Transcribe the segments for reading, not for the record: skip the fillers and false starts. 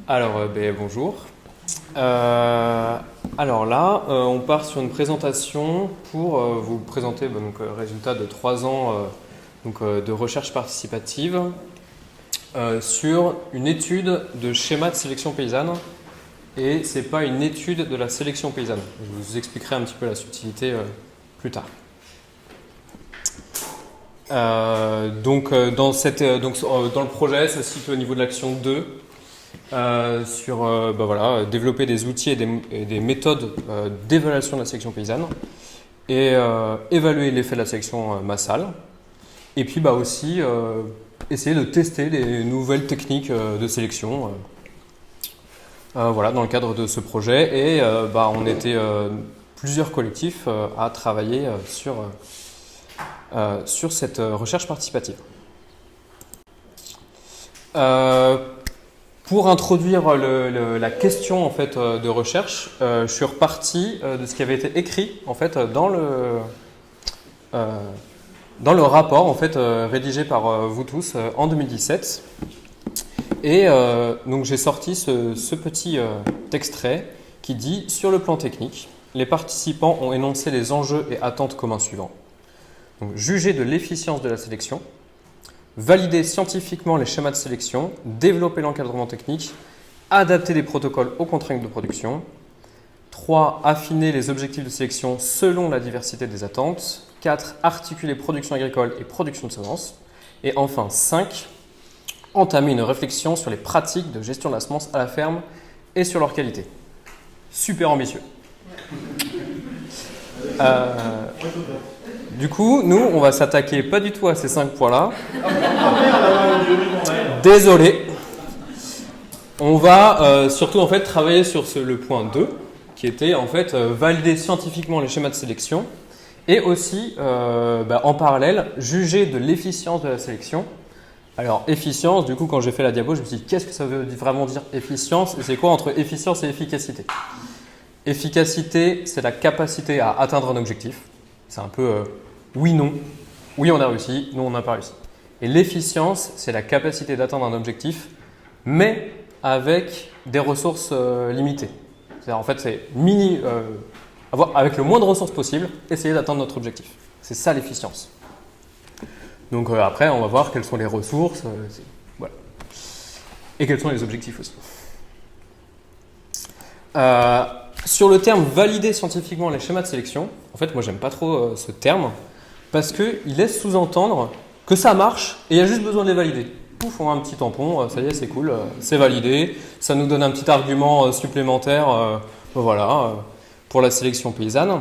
Bonjour. Alors là, on part sur une présentation pour vous présenter résultat de 3 ans de recherche participative sur une étude de schéma de sélection paysanne. Et ce n'est pas une étude de la sélection paysanne. Je vous expliquerai un petit peu la subtilité plus tard. Dans le projet, ça se situe au niveau de l'action 2 sur développer des outils et des méthodes d'évaluation de la sélection paysanne et évaluer l'effet de la sélection massale. Et puis aussi essayer de tester des nouvelles techniques de sélection dans le cadre de ce projet. Et on était plusieurs collectifs à travailler sur cette recherche participative. Pour introduire la question de recherche, je suis reparti de ce qui avait été écrit dans le rapport rédigé par vous tous en 2017. Et donc j'ai sorti ce petit extrait qui dit « Sur le plan technique, les participants ont énoncé les enjeux et attentes communs suivants. Donc, juger de l'efficience de la sélection, valider scientifiquement les schémas de sélection, développer l'encadrement technique, adapter les protocoles aux contraintes de production. 3. Affiner les objectifs de sélection selon la diversité des attentes. 4. Articuler production agricole et production de semences. Et enfin 5. Entamer une réflexion sur les pratiques de gestion de la semence à la ferme et sur leur qualité. » Super ambitieux. Du coup, nous, on va s'attaquer pas du tout à ces 5 points-là. Désolé. On va surtout travailler sur le point 2, qui était valider scientifiquement les schémas de sélection et aussi, en parallèle, juger de l'efficience de la sélection. Alors, efficience, du coup, quand j'ai fait la diapo, je me suis dit, qu'est-ce que ça veut vraiment dire efficience? Et c'est quoi entre efficience et efficacité? Efficacité, c'est la capacité à atteindre un objectif. C'est un peu oui, non. Oui, on a réussi. Non, on n'a pas réussi. Et l'efficience, c'est la capacité d'atteindre un objectif, mais avec des ressources limitées. C'est-à-dire, c'est avec le moins de ressources possible, essayer d'atteindre notre objectif. C'est ça l'efficience. Donc après, on va voir quelles sont les ressources, voilà. Et quels sont les objectifs aussi. Sur le terme « valider scientifiquement les schémas de sélection », moi, j'aime pas trop ce terme parce qu'il laisse sous-entendre que ça marche et il y a juste besoin de les valider. Pouf, on a un petit tampon, ça y est, c'est cool, c'est validé. Ça nous donne un petit argument supplémentaire pour la sélection paysanne.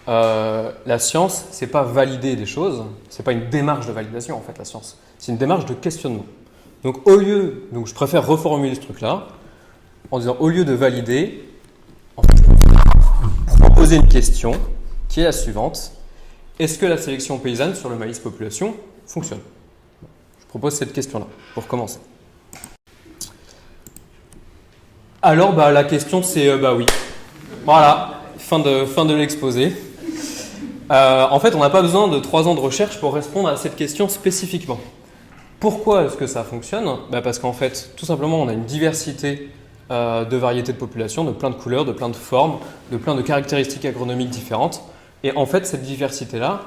La science, c'est pas valider des choses, c'est pas une démarche de validation la science, c'est une démarche de questionnement. Donc je préfère reformuler ce truc-là en disant au lieu de valider, proposer une question qui est la suivante. Est-ce que la sélection paysanne sur le maïs population fonctionne? Je propose cette question-là pour commencer. Alors la question c'est oui. Voilà, fin de l'exposé. On n'a pas besoin de 3 ans de recherche pour répondre à cette question spécifiquement. Pourquoi est-ce que ça fonctionne? Parce tout simplement, on a une diversité de variétés de population, de plein de couleurs, de plein de formes, de plein de caractéristiques agronomiques différentes. Et cette diversité-là,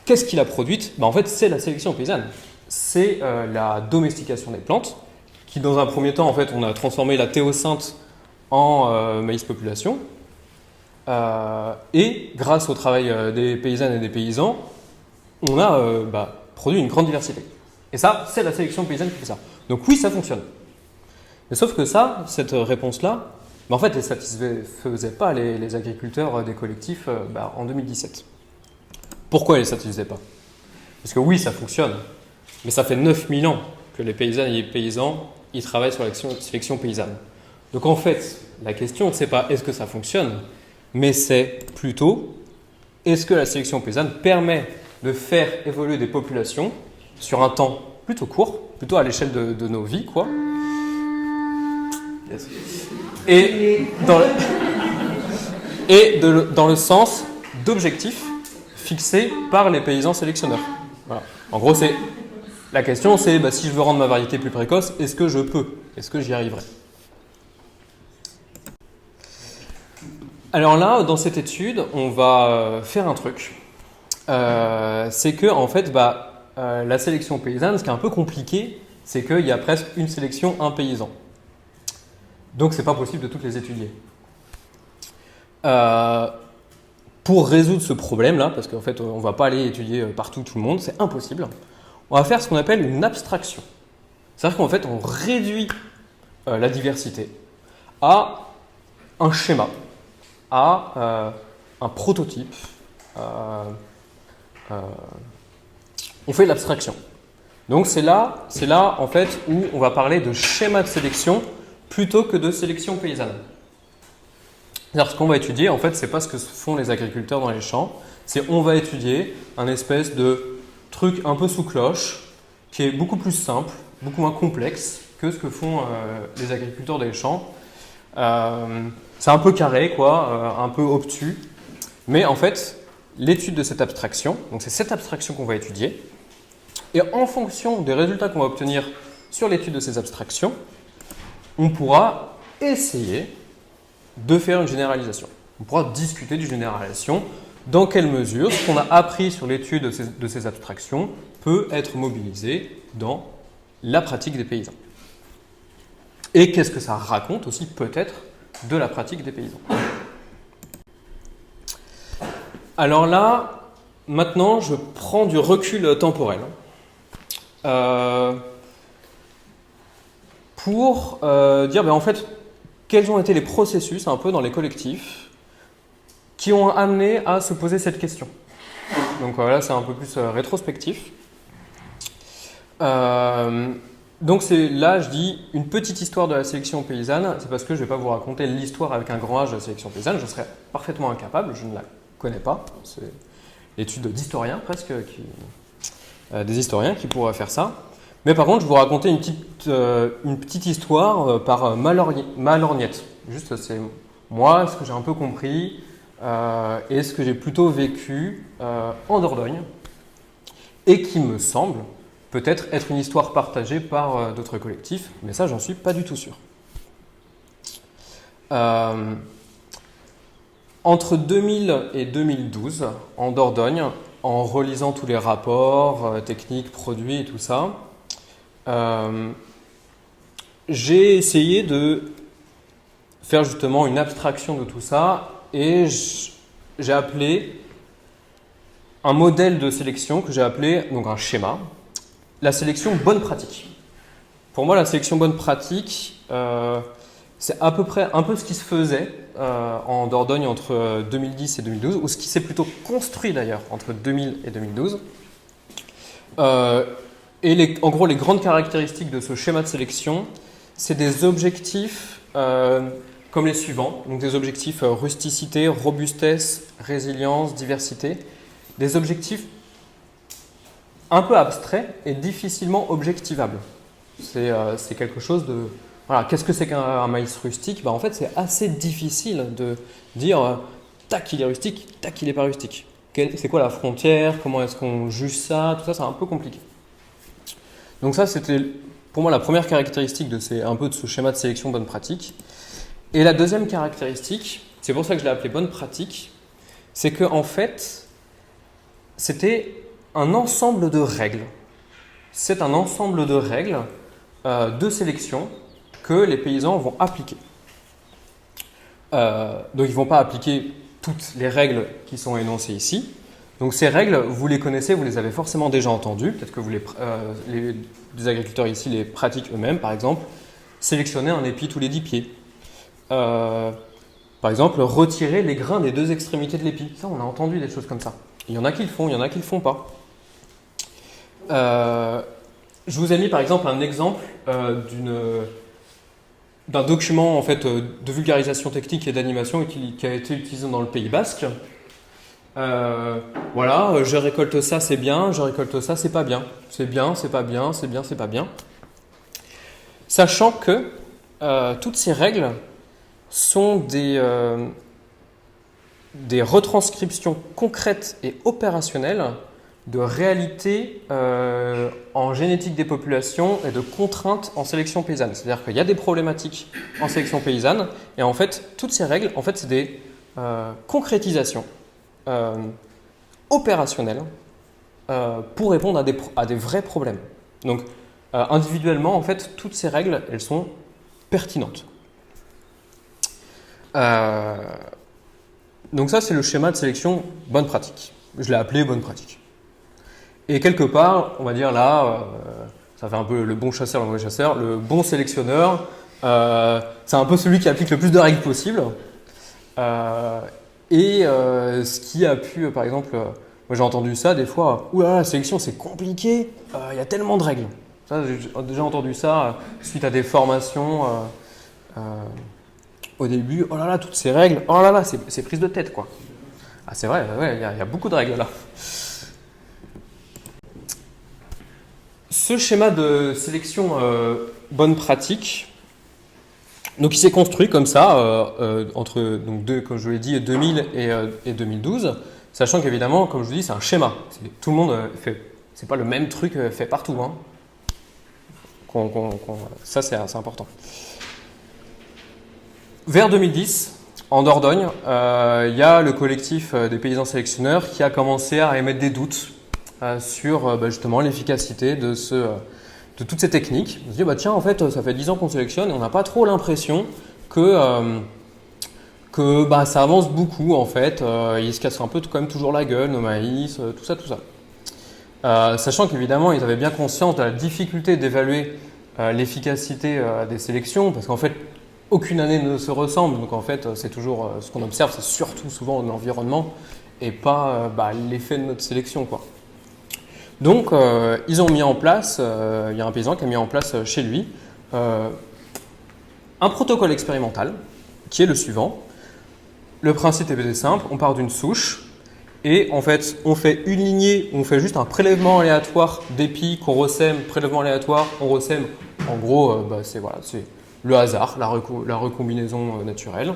qu'est-ce qui l'a produite? C'est la sélection paysanne. C'est la domestication des plantes, qui dans un premier temps, on a transformé la théocinthe en maïs population. Et grâce au travail des paysannes et des paysans, on a produit une grande diversité. Et ça, c'est la sélection paysanne qui fait ça. Donc oui, ça fonctionne. Mais sauf que cette réponse-là, elle ne satisfaisait pas les agriculteurs des collectifs en 2017. Pourquoi elle ne les satisfaisait pas? Parce que oui, ça fonctionne, mais ça fait 9000 ans que les paysannes et les paysans ils travaillent sur la sélection paysanne. Donc la question, ce n'est pas est-ce que ça fonctionne, mais c'est plutôt est-ce que la sélection paysanne permet de faire évoluer des populations sur un temps plutôt court, plutôt à l'échelle de nos vies, quoi. Yes. Et dans le sens d'objectifs fixés par les paysans sélectionneurs. Voilà. En gros, c'est La question c'est, si je veux rendre ma variété plus précoce, est-ce que je peux? Est-ce que j'y arriverai? Alors là, dans cette étude, on va faire un truc. C'est que, en fait, la sélection paysanne, ce qui est un peu compliqué, c'est qu'il y a presque une sélection, un paysan. Donc, c'est pas possible de toutes les étudier. Pour résoudre ce problème-là, parce qu'en fait, on va pas aller étudier partout tout le monde, c'est impossible, on va faire ce qu'on appelle une abstraction. C'est-à-dire qu'en fait, on réduit la diversité à un schéma, à un prototype. On fait l'abstraction. Donc c'est là en fait où on va parler de schéma de sélection plutôt que de sélection paysanne. C'est-à-dire ce qu'on va étudier, en fait, c'est pas ce que font les agriculteurs dans les champs, c'est on va étudier un espèce de truc un peu sous cloche qui est beaucoup plus simple, beaucoup moins complexe que ce que font les agriculteurs des champs. C'est un peu carré, quoi, un peu obtus, mais en fait, l'étude de cette abstraction, donc c'est cette abstraction qu'on va étudier, et en fonction des résultats qu'on va obtenir sur l'étude de ces abstractions, on pourra essayer de faire une généralisation. On pourra discuter d'une généralisation, dans quelle mesure ce qu'on a appris sur l'étude de ces abstractions peut être mobilisé dans la pratique des paysans. Et qu'est-ce que ça raconte aussi peut-être de la pratique des paysans. Alors là, maintenant, je prends du recul temporel pour dire, en fait, quels ont été les processus un peu dans les collectifs qui ont amené à se poser cette question. Donc là, c'est un peu plus rétrospectif. Donc là, je dis une petite histoire de la sélection paysanne, c'est parce que je ne vais pas vous raconter l'histoire avec un grand H de la sélection paysanne, je serais parfaitement incapable, je ne la connais pas. C'est l'étude d'historiens presque, des historiens qui pourraient faire ça. Mais par contre, je vais vous raconter une petite histoire par Malorgnette. Juste, c'est moi, ce que j'ai un peu compris et ce que j'ai plutôt vécu en Dordogne et qui me semble peut-être être une histoire partagée par d'autres collectifs, mais ça, j'en suis pas du tout sûr. Entre 2000 et 2012, en Dordogne, en relisant tous les rapports, techniques, produits et tout ça, j'ai essayé de faire justement une abstraction de tout ça et j'ai appelé un modèle de sélection que j'ai appelé, donc un schéma, la sélection bonne pratique. Pour moi, la sélection bonne pratique, c'est à peu près un peu ce qui se faisait en Dordogne entre 2010 et 2012, ou ce qui s'est plutôt construit d'ailleurs entre 2000 et 2012. Et en gros, les grandes caractéristiques de ce schéma de sélection, c'est des objectifs comme les suivants. Donc des objectifs rusticité, robustesse, résilience, diversité. Des objectifs un peu abstraits et difficilement objectivables. C'est quelque chose de... Voilà, qu'est-ce que c'est qu'un maïs rustique? En fait, c'est assez difficile de dire tac, il est rustique, tac, il n'est pas rustique. C'est quoi la frontière? Comment est-ce qu'on juge ça? Tout ça, c'est un peu compliqué. Donc ça, c'était pour moi la première caractéristique de ce schéma de sélection bonne pratique. Et la deuxième caractéristique, c'est pour ça que je l'ai appelé bonne pratique, c'est qu'en fait, c'était un ensemble de règles. C'est un ensemble de règles de sélection que les paysans vont appliquer. Donc ils ne vont pas appliquer toutes les règles qui sont énoncées ici. Donc ces règles, vous les connaissez, vous les avez forcément déjà entendues. Peut-être que les agriculteurs ici les pratiquent eux-mêmes. Par exemple, sélectionner un épi tous les 10 pieds. Par exemple, retirer les grains des deux extrémités de l'épi. Ça, on a entendu des choses comme ça. Il y en a qui le font, il y en a qui ne le font pas. Je vous ai mis par exemple un exemple d'un document en fait, de vulgarisation technique et d'animation qui a été utilisé dans le Pays Basque. Voilà, je récolte ça, c'est bien, je récolte ça, c'est pas bien. C'est bien, c'est pas bien, c'est bien, c'est pas bien. Sachant que toutes ces règles sont des retranscriptions concrètes et opérationnelles de réalités en génétique des populations et de contraintes en sélection paysanne. C'est-à-dire qu'il y a des problématiques en sélection paysanne et en fait, toutes ces règles, en fait, c'est des concrétisations opérationnelles pour répondre à des vrais problèmes. Donc, individuellement, en fait, toutes ces règles, elles sont pertinentes. Donc ça, c'est le schéma de sélection bonne pratique. Je l'ai appelé bonne pratique. Et quelque part, on va dire là, ça fait un peu le bon chasseur, le mauvais chasseur, le bon sélectionneur, c'est un peu celui qui applique le plus de règles possible. Ce qui a pu, par exemple, moi j'ai entendu ça des fois, oulala, la sélection c'est compliqué, il y a tellement de règles. Ça, j'ai déjà entendu ça suite à des formations au début, oh là là, toutes ces règles, oh là là, c'est prise de tête quoi. Ah c'est vrai, ouais, il y a beaucoup de règles là. Ce schéma de sélection bonne pratique, donc il s'est construit comme ça entre, comme je l'ai dit, 2000 et 2012, sachant qu'évidemment, comme je vous dis, c'est un schéma. Tout le monde fait, c'est pas le même truc fait partout. Hein. Ça, c'est important. Vers 2010, en Dordogne, il y a le collectif des paysans sélectionneurs qui a commencé à émettre des doutes sur justement l'efficacité de toutes ces techniques. On se dit, tiens, en fait, ça fait 10 ans qu'on sélectionne et on n'a pas trop l'impression que ça avance beaucoup, en fait. Ils se cassent un peu quand même toujours la gueule, nos maïs, tout ça. Sachant qu'évidemment, ils avaient bien conscience de la difficulté d'évaluer l'efficacité des sélections, parce qu'en fait, aucune année ne se ressemble. Donc en fait, c'est toujours ce qu'on observe, c'est surtout souvent l'environnement et pas l'effet de notre sélection, quoi. Donc, ils ont mis en place, il y a un paysan qui a mis en place chez lui un protocole expérimental qui est le suivant. Le principe est simple, on part d'une souche et en fait, on fait une lignée, on fait juste un prélèvement aléatoire d'épis qu'on ressème, prélèvement aléatoire, on ressème. En gros, c'est le hasard, la recombinaison naturelle.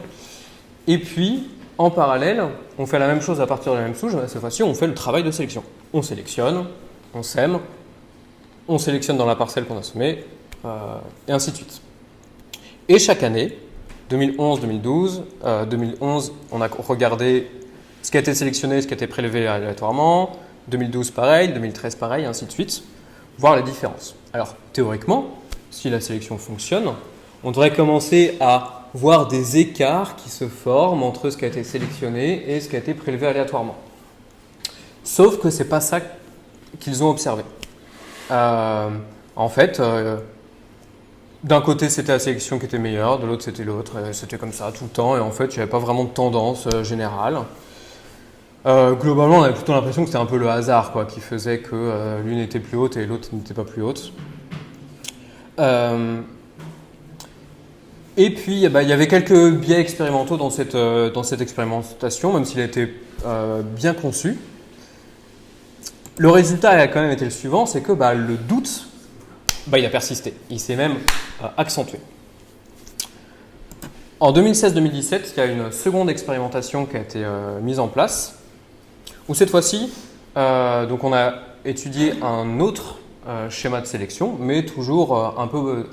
Et puis, en parallèle, on fait la même chose à partir de la même souche, mais cette fois-ci, on fait le travail de sélection. On sélectionne, on sème, on sélectionne dans la parcelle qu'on a semée, et ainsi de suite. Et chaque année, 2011, 2012, 2011, on a regardé ce qui a été sélectionné, ce qui a été prélevé aléatoirement, 2012 pareil, 2013 pareil, et ainsi de suite, voir les différences. Alors, théoriquement, si la sélection fonctionne, on devrait commencer à voir des écarts qui se forment entre ce qui a été sélectionné et ce qui a été prélevé aléatoirement. Sauf que ce n'est pas ça qu'ils ont observé. En fait, d'un côté c'était la sélection qui était meilleure, de l'autre c'était l'autre, c'était comme ça tout le temps, et en fait il n'y avait pas vraiment de tendance générale. Globalement on avait plutôt l'impression que c'était un peu le hasard qui faisait que l'une était plus haute et l'autre n'était pas plus haute. Et puis il y avait quelques biais expérimentaux dans cette expérimentation, même s'il a été bien conçu. Le résultat a quand même été le suivant, c'est que le doute, il a persisté. Il s'est même accentué. En 2016-2017, il y a une seconde expérimentation qui a été mise en place, où cette fois-ci, donc on a étudié un autre schéma de sélection, mais toujours un peu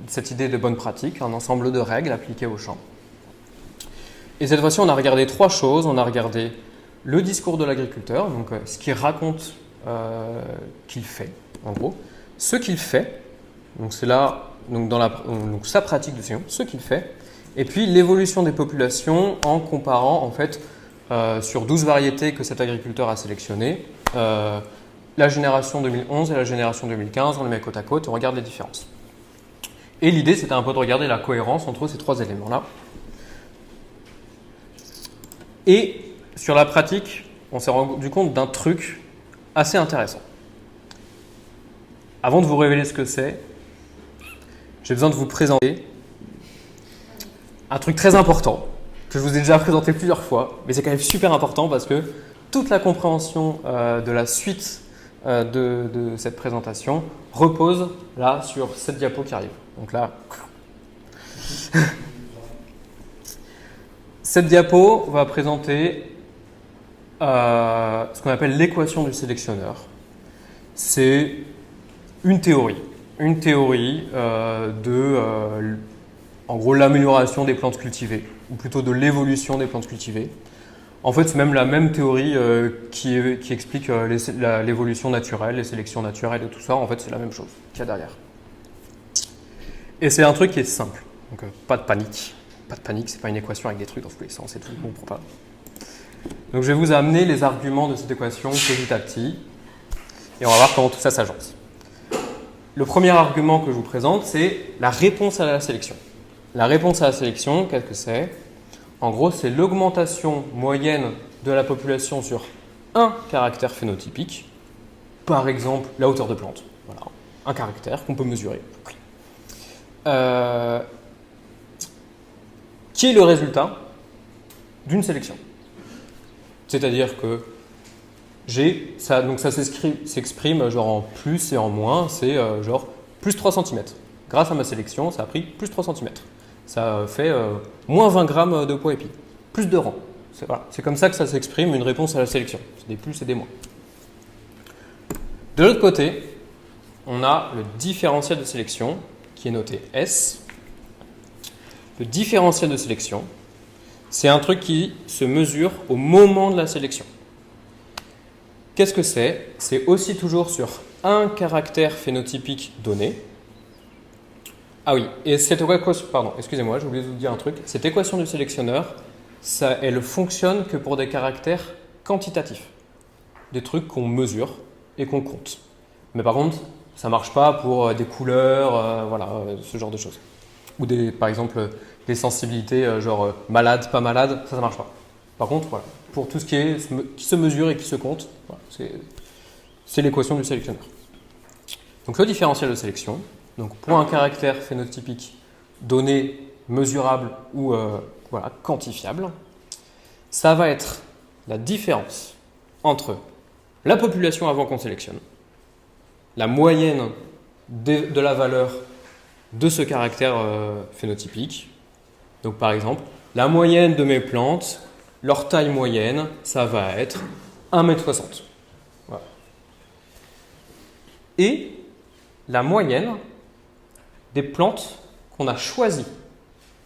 cette idée de bonne pratique, un ensemble de règles appliquées au champ. Et cette fois-ci, on a regardé 3 choses. On a regardé le discours de l'agriculteur, donc ce qu'il raconte qu'il fait, en gros, ce qu'il fait, donc c'est là, donc sa pratique de sélection, ce qu'il fait, et puis l'évolution des populations en comparant en fait sur 12 variétés que cet agriculteur a sélectionnées, la génération 2011 et la génération 2015, on les met côte à côte, on regarde les différences. Et l'idée, c'était un peu de regarder la cohérence entre ces 3 éléments-là. Et sur la pratique, on s'est rendu compte d'un truc assez intéressant. Avant de vous révéler ce que c'est, j'ai besoin de vous présenter un truc très important que je vous ai déjà présenté plusieurs fois, mais c'est quand même super important parce que toute la compréhension de la suite de cette présentation repose là sur cette diapo qui arrive. Donc là, cette diapo va présenter ce qu'on appelle l'équation du sélectionneur. C'est une théorie en gros, l'amélioration des plantes cultivées, ou plutôt de l'évolution des plantes cultivées. En fait, c'est même la même théorie qui explique l'évolution naturelle, les sélections naturelles et tout ça. En fait, c'est la même chose qu'il y a derrière. Et c'est un truc qui est simple. Donc, pas de panique. Pas de panique, c'est pas une équation avec des trucs dans tous les sens et tout, on ne comprend pas. Donc, je vais vous amener les arguments de cette équation petit à petit. Et on va voir comment tout ça s'agence. Le premier argument que je vous présente, c'est la réponse à la sélection. La réponse à la sélection, qu'est-ce que c'est? En gros, c'est l'augmentation moyenne de la population sur un caractère phénotypique, par exemple la hauteur de plante. Voilà, un caractère qu'on peut mesurer. Qui est le résultat d'une sélection. C'est-à-dire que ça s'exprime genre en plus et en moins, c'est genre plus 3 cm. Grâce à ma sélection, ça a pris plus 3 cm. Ça fait moins 20 grammes de poids épi, plus de rang. C'est comme ça que ça s'exprime une réponse à la sélection. C'est des plus et des moins. De l'autre côté, on a le différentiel de sélection qui est noté S. Le différentiel de sélection, c'est un truc qui se mesure au moment de la sélection. Qu'est-ce que c'est? C'est aussi toujours sur un caractère phénotypique donné. Ah oui, et cette équation, pardon, excusez-moi, j'ai oublié de vous dire un truc. Cette équation du sélectionneur, elle fonctionne que pour des caractères quantitatifs. Des trucs qu'on mesure et qu'on compte. Mais par contre, ça ne marche pas pour des couleurs, ce genre de choses. Ou par exemple, des sensibilités genre malade, pas malade, ça ne marche pas. Par contre, voilà, pour tout ce qui se mesure et qui se compte, voilà, c'est l'équation du sélectionneur. Donc le différentiel de sélection, donc pour un caractère phénotypique donné, mesurable ou quantifiable, ça va être la différence entre la population avant qu'on sélectionne, la moyenne de la valeur de ce caractère phénotypique. Donc par exemple, la moyenne de mes plantes, leur taille moyenne, ça va être 1,60 m. Voilà. Et la moyenne des plantes qu'on a choisi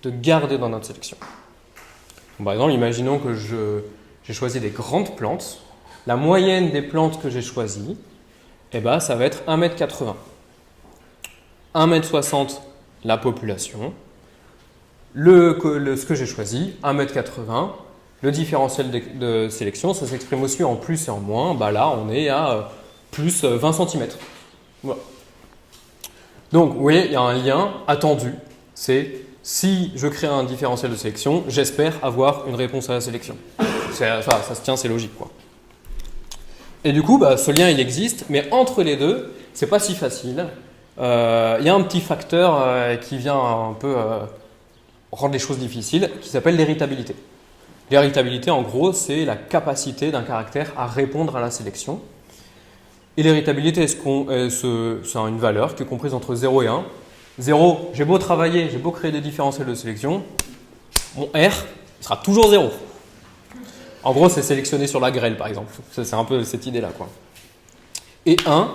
de garder dans notre sélection. Donc, par exemple, imaginons que j'ai choisi des grandes plantes. La moyenne des plantes que j'ai choisies, ça va être 1,80 m. 1,60 m la population. Ce que j'ai choisi, 1,80 m. Le différentiel de sélection, ça s'exprime aussi en plus et en moins. Là, on est à plus 20 cm. Voilà. Donc, vous voyez, il y a un lien attendu. C'est si je crée un différentiel de sélection, j'espère avoir une réponse à la sélection. Ça se tient, c'est logique, quoi. Et du coup, ce lien, il existe, mais entre les deux, c'est pas si facile. Il y a un petit facteur qui vient un peu rendre les choses difficiles, qui s'appelle l'héritabilité. L'héritabilité, en gros, c'est la capacité d'un caractère à répondre à la sélection. Et l'héritabilité, c'est une valeur qui est comprise entre 0 et 1. 0, j'ai beau travailler, j'ai beau créer des différentiels de sélection, mon R sera toujours 0. En gros, c'est sélectionné sur la grêle, par exemple. C'est un peu cette idée-là, quoi. Et 1,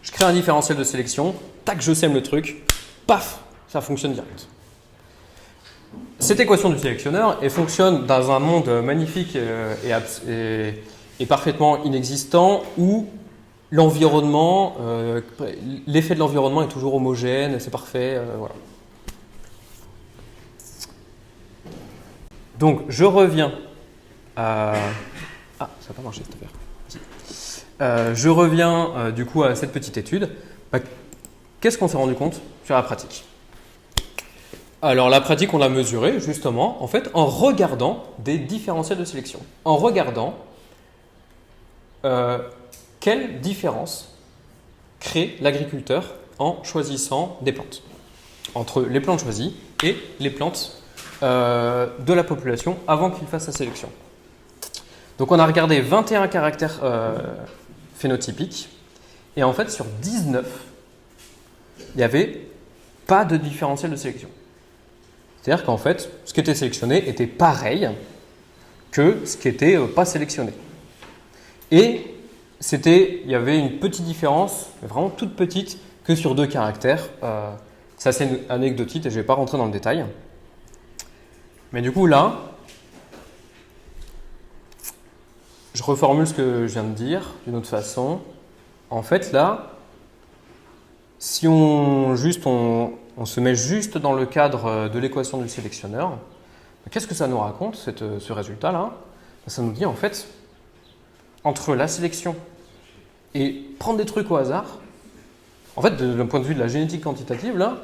je crée un différentiel de sélection, tac, je sème le truc, paf, ça fonctionne direct. Cette équation du sélectionneur, elle fonctionne dans un monde magnifique et parfaitement inexistant où l'environnement, l'effet de l'environnement est toujours homogène, c'est parfait, voilà. Donc, je reviens à... Ah, ça n'a pas marché cette affaire. Je reviens du coup à cette petite étude. Qu'est-ce qu'on s'est rendu compte sur la pratique? Alors, la pratique, on l'a mesurée justement, en fait, en regardant des différentiels de sélection. En regardant quelle différence crée l'agriculteur en choisissant des plantes entre les plantes choisies et les plantes de la population avant qu'il fasse sa sélection. Donc on a regardé 21 caractères phénotypiques et en fait sur 19, il n'y avait pas de différentiel de sélection. C'est-à-dire qu'en fait, ce qui était sélectionné était pareil que ce qui n'était pas sélectionné. Et il y avait une petite différence, mais vraiment toute petite, que sur 2 caractères. C'est assez anecdotique et je ne vais pas rentrer dans le détail. Mais du coup là, je reformule ce que je viens de dire d'une autre façon. En fait là, si on se met juste dans le cadre de l'équation du sélectionneur, qu'est-ce que ça nous raconte, ce résultat-là? Ça nous dit en fait, entre la sélection et prendre des trucs au hasard, en fait, d'un point de vue de la génétique quantitative, là,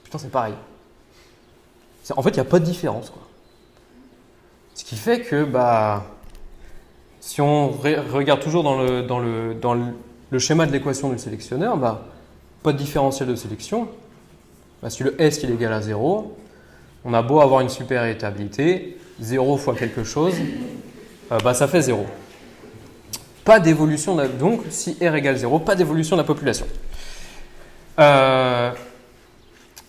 putain, c'est pareil. En fait, il n'y a pas de différence, quoi. Ce qui fait que, si on regarde toujours dans le schéma de l'équation du sélectionneur, pas de différentiel de sélection. Si le S il est égal à 0, on a beau avoir une super étabilité, 0 fois quelque chose, ça fait 0. Pas d'évolution, donc si R égale 0, pas d'évolution de la population.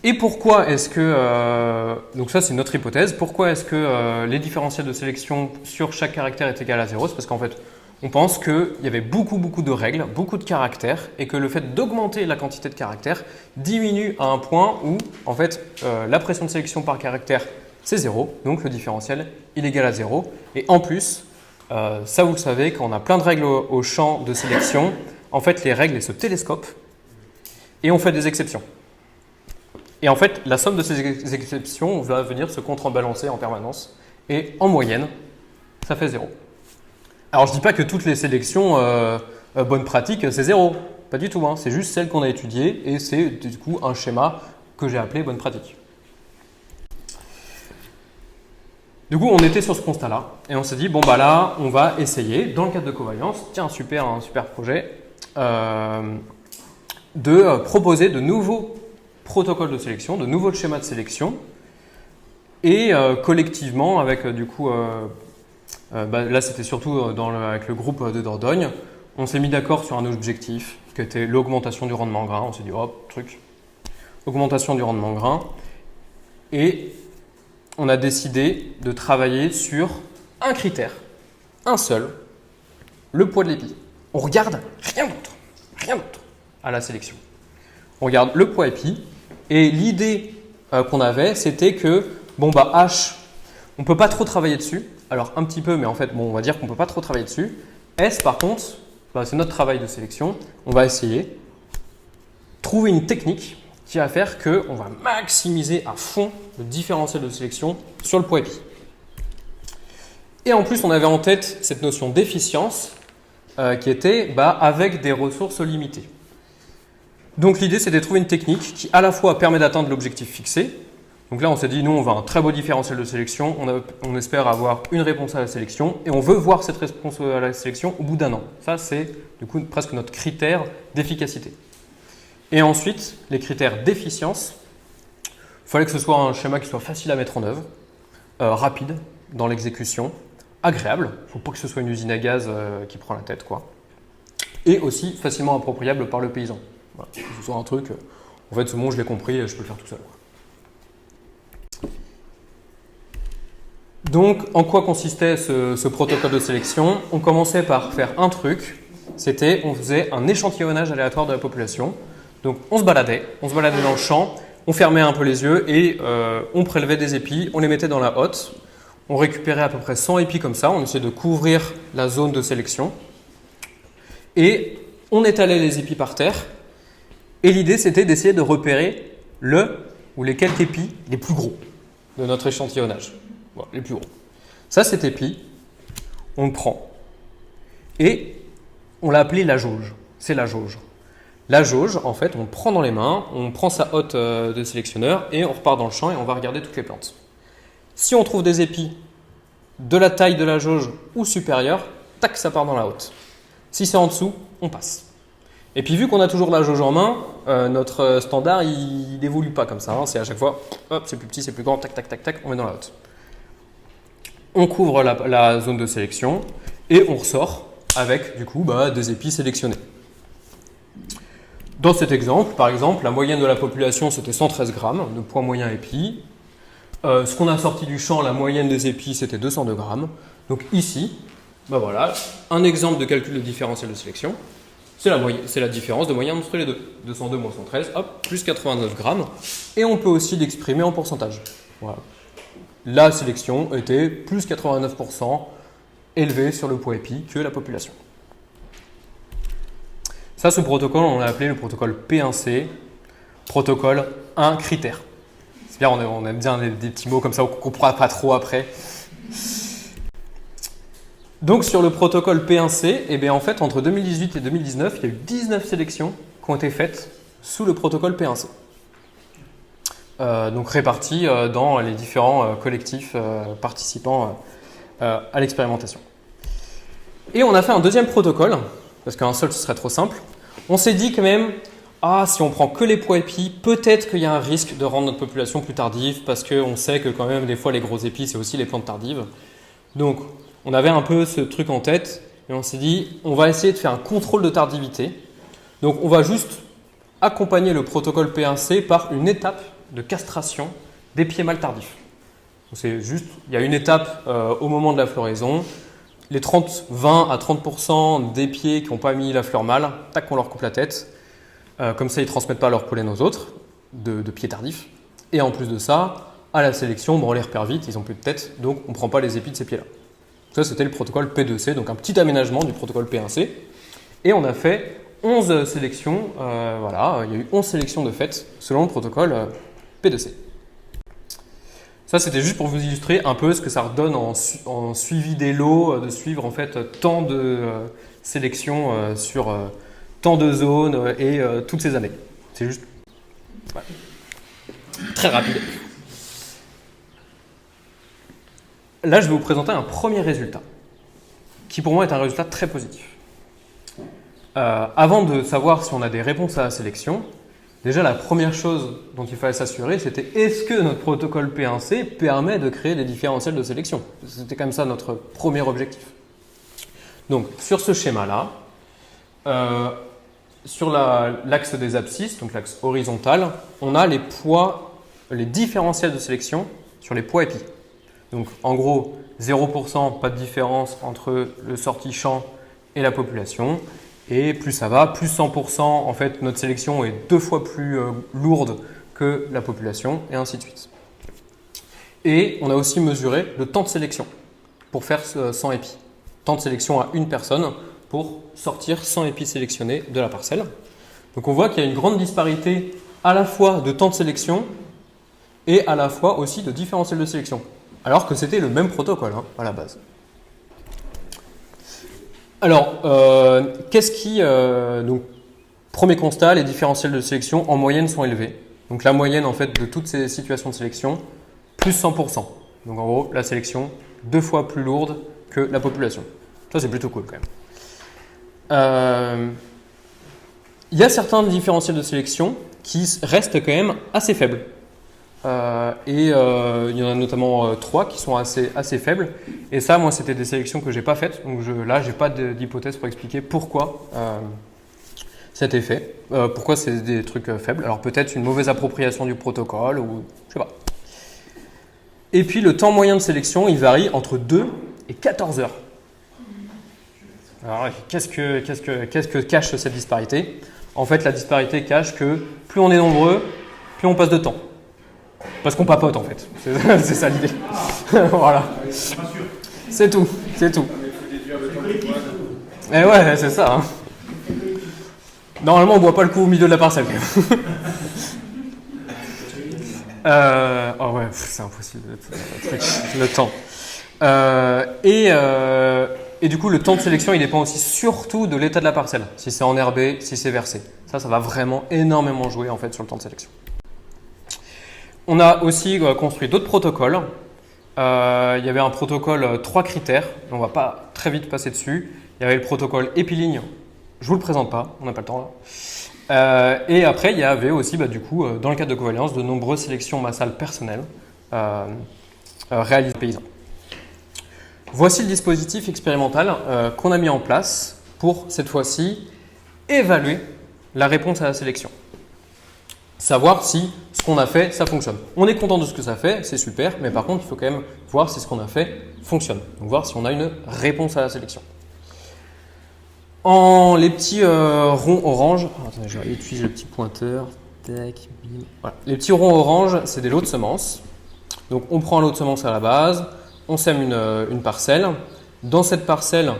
Et pourquoi est-ce que, donc ça c'est notre hypothèse, pourquoi est-ce que les différentiels de sélection sur chaque caractère est égal à 0? C'est parce qu'en fait, on pense qu'il y avait beaucoup de règles, beaucoup de caractères, et que le fait d'augmenter la quantité de caractères diminue à un point où, en fait, la pression de sélection par caractère, c'est 0, donc le différentiel, il est égal à 0. Et en plus, ça vous le savez, quand on a plein de règles au champ de sélection, en fait, les règles elles se télescopent, et on fait des exceptions. Et en fait, la somme de ces exceptions va venir se contrebalancer en permanence. Et en moyenne, ça fait 0. Alors, je ne dis pas que toutes les sélections bonnes pratiques, c'est 0. Pas du tout. Hein. C'est juste celles qu'on a étudiées. Et c'est du coup un schéma que j'ai appelé bonne pratique. Du coup, on était sur ce constat-là. Et on s'est dit, là, on va essayer, dans le cadre de Covoyance, tiens, un super projet, de proposer de nouveaux protocoles de sélection, de nouveaux schémas de sélection, et collectivement, avec là c'était surtout avec le groupe de Dordogne, on s'est mis d'accord sur un objectif qui était l'augmentation du rendement grain. On s'est dit, augmentation du rendement grain, et on a décidé de travailler sur un critère, un seul, le poids de l'épi. On regarde rien d'autre à la sélection. On regarde le poids épi. Et l'idée qu'on avait, c'était que, H, on ne peut pas trop travailler dessus. Alors, un petit peu, mais en fait, on va dire qu'on ne peut pas trop travailler dessus. S, par contre, c'est notre travail de sélection. On va essayer de trouver une technique qui va faire qu'on va maximiser à fond le différentiel de sélection sur le poids épi. Et en plus, on avait en tête cette notion d'efficience qui était avec des ressources limitées. Donc l'idée, c'est de trouver une technique qui à la fois permet d'atteindre l'objectif fixé. Donc là, on s'est dit, nous, on veut un très beau différentiel de sélection, on espère avoir une réponse à la sélection et on veut voir cette réponse à la sélection au bout d'un an. Ça, c'est du coup presque notre critère d'efficacité. Et ensuite, les critères d'efficience, il fallait que ce soit un schéma qui soit facile à mettre en œuvre, rapide dans l'exécution, agréable, il ne faut pas que ce soit une usine à gaz qui prend la tête, quoi. Et aussi facilement appropriable par le paysan. Voilà, que ce soit un truc, en fait, je l'ai compris, je peux le faire tout seul. Donc, en quoi consistait ce protocole de sélection? On commençait par faire un truc, on faisait un échantillonnage aléatoire de la population. Donc, on se baladait dans le champ, on fermait un peu les yeux et on prélevait des épis, on les mettait dans la hotte. On récupérait à peu près 100 épis comme ça, on essayait de couvrir la zone de sélection. Et on étalait les épis par terre. Et l'idée, c'était d'essayer de repérer le ou les quelques épis les plus gros de notre échantillonnage. Bon, les plus gros. Ça, cet épi, on le prend. Et on l'a appelé la jauge. C'est la jauge. La jauge, en fait, on le prend dans les mains, on prend sa hotte de sélectionneur et on repart dans le champ et on va regarder toutes les plantes. Si on trouve des épis de la taille de la jauge ou supérieure, tac, ça part dans la hotte. Si c'est en dessous, on passe. Et puis vu qu'on a toujours la jauge en main, notre standard il n'évolue pas comme ça. Hein. C'est à chaque fois, hop, c'est plus petit, c'est plus grand, tac, tac, tac, tac, on met dans la hotte. On couvre la zone de sélection et on ressort avec du coup des épis sélectionnés. Dans cet exemple, par exemple, la moyenne de la population c'était 113 grammes de poids moyen épi. Ce qu'on a sorti du champ, la moyenne des épis c'était 202 grammes. Donc ici, Ben voilà, un exemple de calcul de différentiel de sélection, c'est la différence de moyenne entre les deux. 202 moins 113, hop, plus 89 grammes. Et on peut aussi l'exprimer en pourcentage. Voilà. La sélection était plus 89% élevée sur le poids épi que la population. Ça, ce protocole, on l'a appelé le protocole P1C, protocole 1 critère. C'est bien, on aime bien des petits mots comme ça, on ne comprend pas trop après. Donc sur le protocole P1C, eh bien, en fait, entre 2018 et 2019, il y a eu 19 sélections qui ont été faites sous le protocole P1C. Donc réparties dans les différents collectifs participants à l'expérimentation. Et on a fait un deuxième protocole, parce qu'un seul ce serait trop simple. On s'est dit quand même, si on prend que les poids épis, peut-être qu'il y a un risque de rendre notre population plus tardive, parce qu'on sait que quand même des fois les gros épis, c'est aussi les plantes tardives. Donc on avait un peu ce truc en tête, et on s'est dit, on va essayer de faire un contrôle de tardivité. Donc on va juste accompagner le protocole P1C par une étape de castration des pieds mâles tardifs. C'est juste, il y a une étape au moment de la floraison. Les 20 à 30% des pieds qui n'ont pas mis la fleur mâle, tac, on leur coupe la tête. Comme ça, ils ne transmettent pas leur pollen aux autres, de pieds tardifs. Et en plus de ça, à la sélection, on les repère vite, ils n'ont plus de tête, donc on ne prend pas les épis de ces pieds-là. Ça, c'était le protocole P2C, donc un petit aménagement du protocole P1C. Et on a fait 11 sélections, il y a eu 11 sélections de fait selon le protocole P2C. Ça, c'était juste pour vous illustrer un peu ce que ça redonne en suivi des lots, de suivre en fait tant de sélections sur tant de zones et toutes ces années. C'est juste très rapide. Là, je vais vous présenter un premier résultat qui pour moi est un résultat très positif. Avant de savoir si on a des réponses à la sélection, déjà, la première chose dont il fallait s'assurer, c'était est-ce que notre protocole P1C permet de créer des différentiels de sélection? C'était quand même ça notre premier objectif. Donc, sur ce schéma-là, sur l'axe des abscisses, donc l'axe horizontal, on a les différentiels de sélection sur les poids épis. Donc, en gros, 0%, pas de différence entre le sorti-champ et la population. Et plus ça va, plus 100%, en fait, notre sélection est 2 fois plus lourde que la population, et ainsi de suite. Et on a aussi mesuré le temps de sélection pour faire 100 épis. Temps de sélection à une personne pour sortir 100 épis sélectionnés de la parcelle. Donc on voit qu'il y a une grande disparité à la fois de temps de sélection et à la fois aussi de différentiel de sélection. Alors que c'était le même protocole à la base. Alors, donc, premier constat, les différentiels de sélection en moyenne sont élevés. Donc la moyenne en fait de toutes ces situations de sélection, plus 100%. Donc en gros, la sélection 2 fois plus lourde que la population. Ça c'est plutôt cool quand même. Il y a certains différentiels de sélection qui restent quand même assez faibles. Il y en a notamment 3 qui sont assez faibles. Et ça, moi, c'était des sélections que je n'ai pas faites. Donc là, je n'ai pas d'hypothèse pour expliquer pourquoi cet effet. Pourquoi c'est des trucs faibles. Alors peut-être une mauvaise appropriation du protocole ou je sais pas. Et puis le temps moyen de sélection, il varie entre 2 et 14 heures. Alors qu'est-ce que cache cette disparité? En fait, la disparité cache que plus on est nombreux, plus on passe de temps. Parce qu'on papote en fait, c'est ça l'idée. Voilà. C'est tout. Et ouais, c'est ça. Normalement, on ne boit pas le coup au milieu de la parcelle. C'est impossible. Le temps. Et du coup, le temps de sélection, il dépend aussi surtout de l'état de la parcelle. Si c'est enherbé, si c'est versé. Ça va vraiment énormément jouer en fait sur le temps de sélection. On a aussi construit d'autres protocoles. Il y avait un protocole 3 critères, on ne va pas très vite passer dessus. Il y avait le protocole épiligne, je ne vous le présente pas, on n'a pas le temps là. Et après, il y avait aussi, dans le cadre de Covalence, de nombreuses sélections massales personnelles réalisées par les paysans. Voici le dispositif expérimental qu'on a mis en place pour, cette fois-ci, évaluer la réponse à la sélection. savoir si ce qu'on a fait, ça fonctionne. On est content de ce que ça fait, c'est super, mais par contre, il faut quand même voir si ce qu'on a fait fonctionne. Donc voir si on a une réponse à la sélection. Les petits ronds orange, attendez, je vais utiliser le petit pointeur. Tac, bim. Voilà. Les petits ronds orange, c'est des lots de semences. Donc on prend un lot de semences à la base, on sème une parcelle. Dans cette parcelle,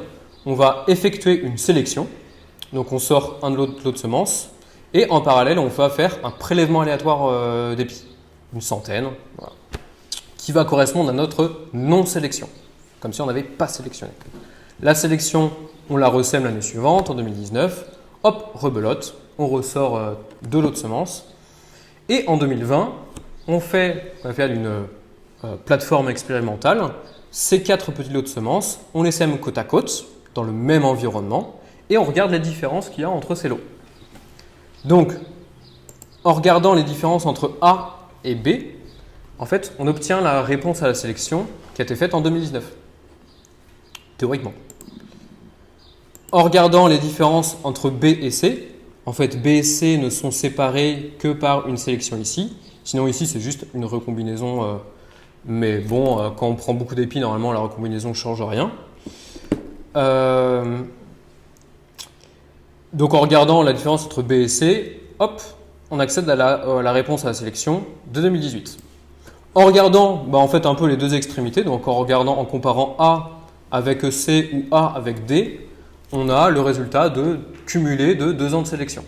on va effectuer une sélection. Donc on sort un lot de semences. Et en parallèle, on va faire un prélèvement aléatoire d'épis, une centaine, voilà, qui va correspondre à notre non-sélection, comme si on n'avait pas sélectionné. La sélection, on la ressème l'année suivante, en 2019, hop, rebelote, on ressort 2 lots de semences. Et en 2020, on va faire une plateforme expérimentale, ces 4 petits lots de semences, on les sème côte à côte, dans le même environnement, et on regarde les différences qu'il y a entre ces lots. Donc, en regardant les différences entre A et B, en fait, on obtient la réponse à la sélection qui a été faite en 2019, théoriquement. En regardant les différences entre B et C, en fait, B et C ne sont séparés que par une sélection ici. Sinon, ici, c'est juste une recombinaison. Mais bon, quand on prend beaucoup d'épis, normalement, la recombinaison ne change rien. Donc en regardant la différence entre B et C, hop, on accède à la réponse à la sélection de 2018. En regardant en fait un peu les deux extrémités, donc en comparant A avec C ou A avec D, on a le résultat de cumulé de 2 ans de sélection.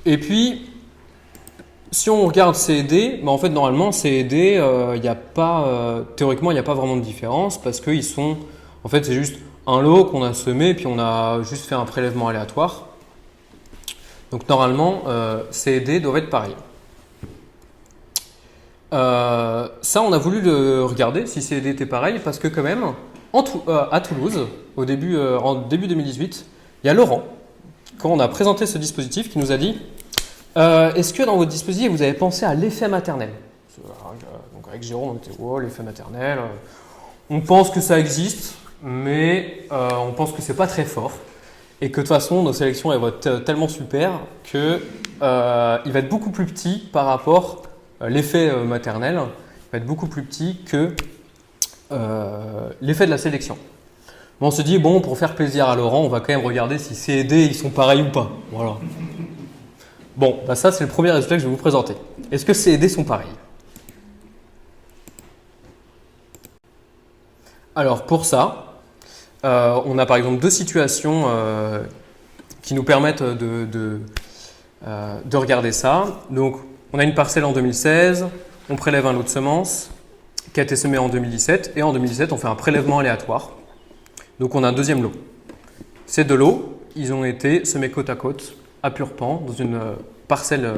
Et puis, si on regarde C et D, en fait normalement C et D, théoriquement il n'y a pas vraiment de différence parce qu'ils sont, en fait c'est juste un lot qu'on a semé, puis on a juste fait un prélèvement aléatoire. Donc normalement, C et D doivent être pareils. Ça, on a voulu le regarder, si C et D étaient pareils, parce que quand même, à Toulouse, en début 2018, il y a Laurent, quand on a présenté ce dispositif, qui nous a dit est-ce que dans votre dispositif, vous avez pensé à l'effet maternel? Donc avec Jérôme, on était l'effet maternel, on pense que ça existe, mais on pense que c'est pas très fort et que de toute façon nos sélections elles vont être tellement super que il va être beaucoup plus petit par rapport l'effet maternel va être beaucoup plus petit que l'effet de la sélection. On se dit bon, pour faire plaisir à Laurent, on va quand même regarder si C et D ils sont pareils ou pas. Voilà. Bon, ça c'est le premier résultat que je vais vous présenter. Est-ce que C et D sont pareils? Alors pour ça, on a par exemple 2 situations qui nous permettent de regarder ça. Donc, on a une parcelle en 2016, on prélève un lot de semences qui a été semé en 2017 et en 2017, on fait un prélèvement aléatoire. Donc, on a un deuxième lot. Ces 2 lots, ils ont été semés côte à côte à pur pan dans une parcelle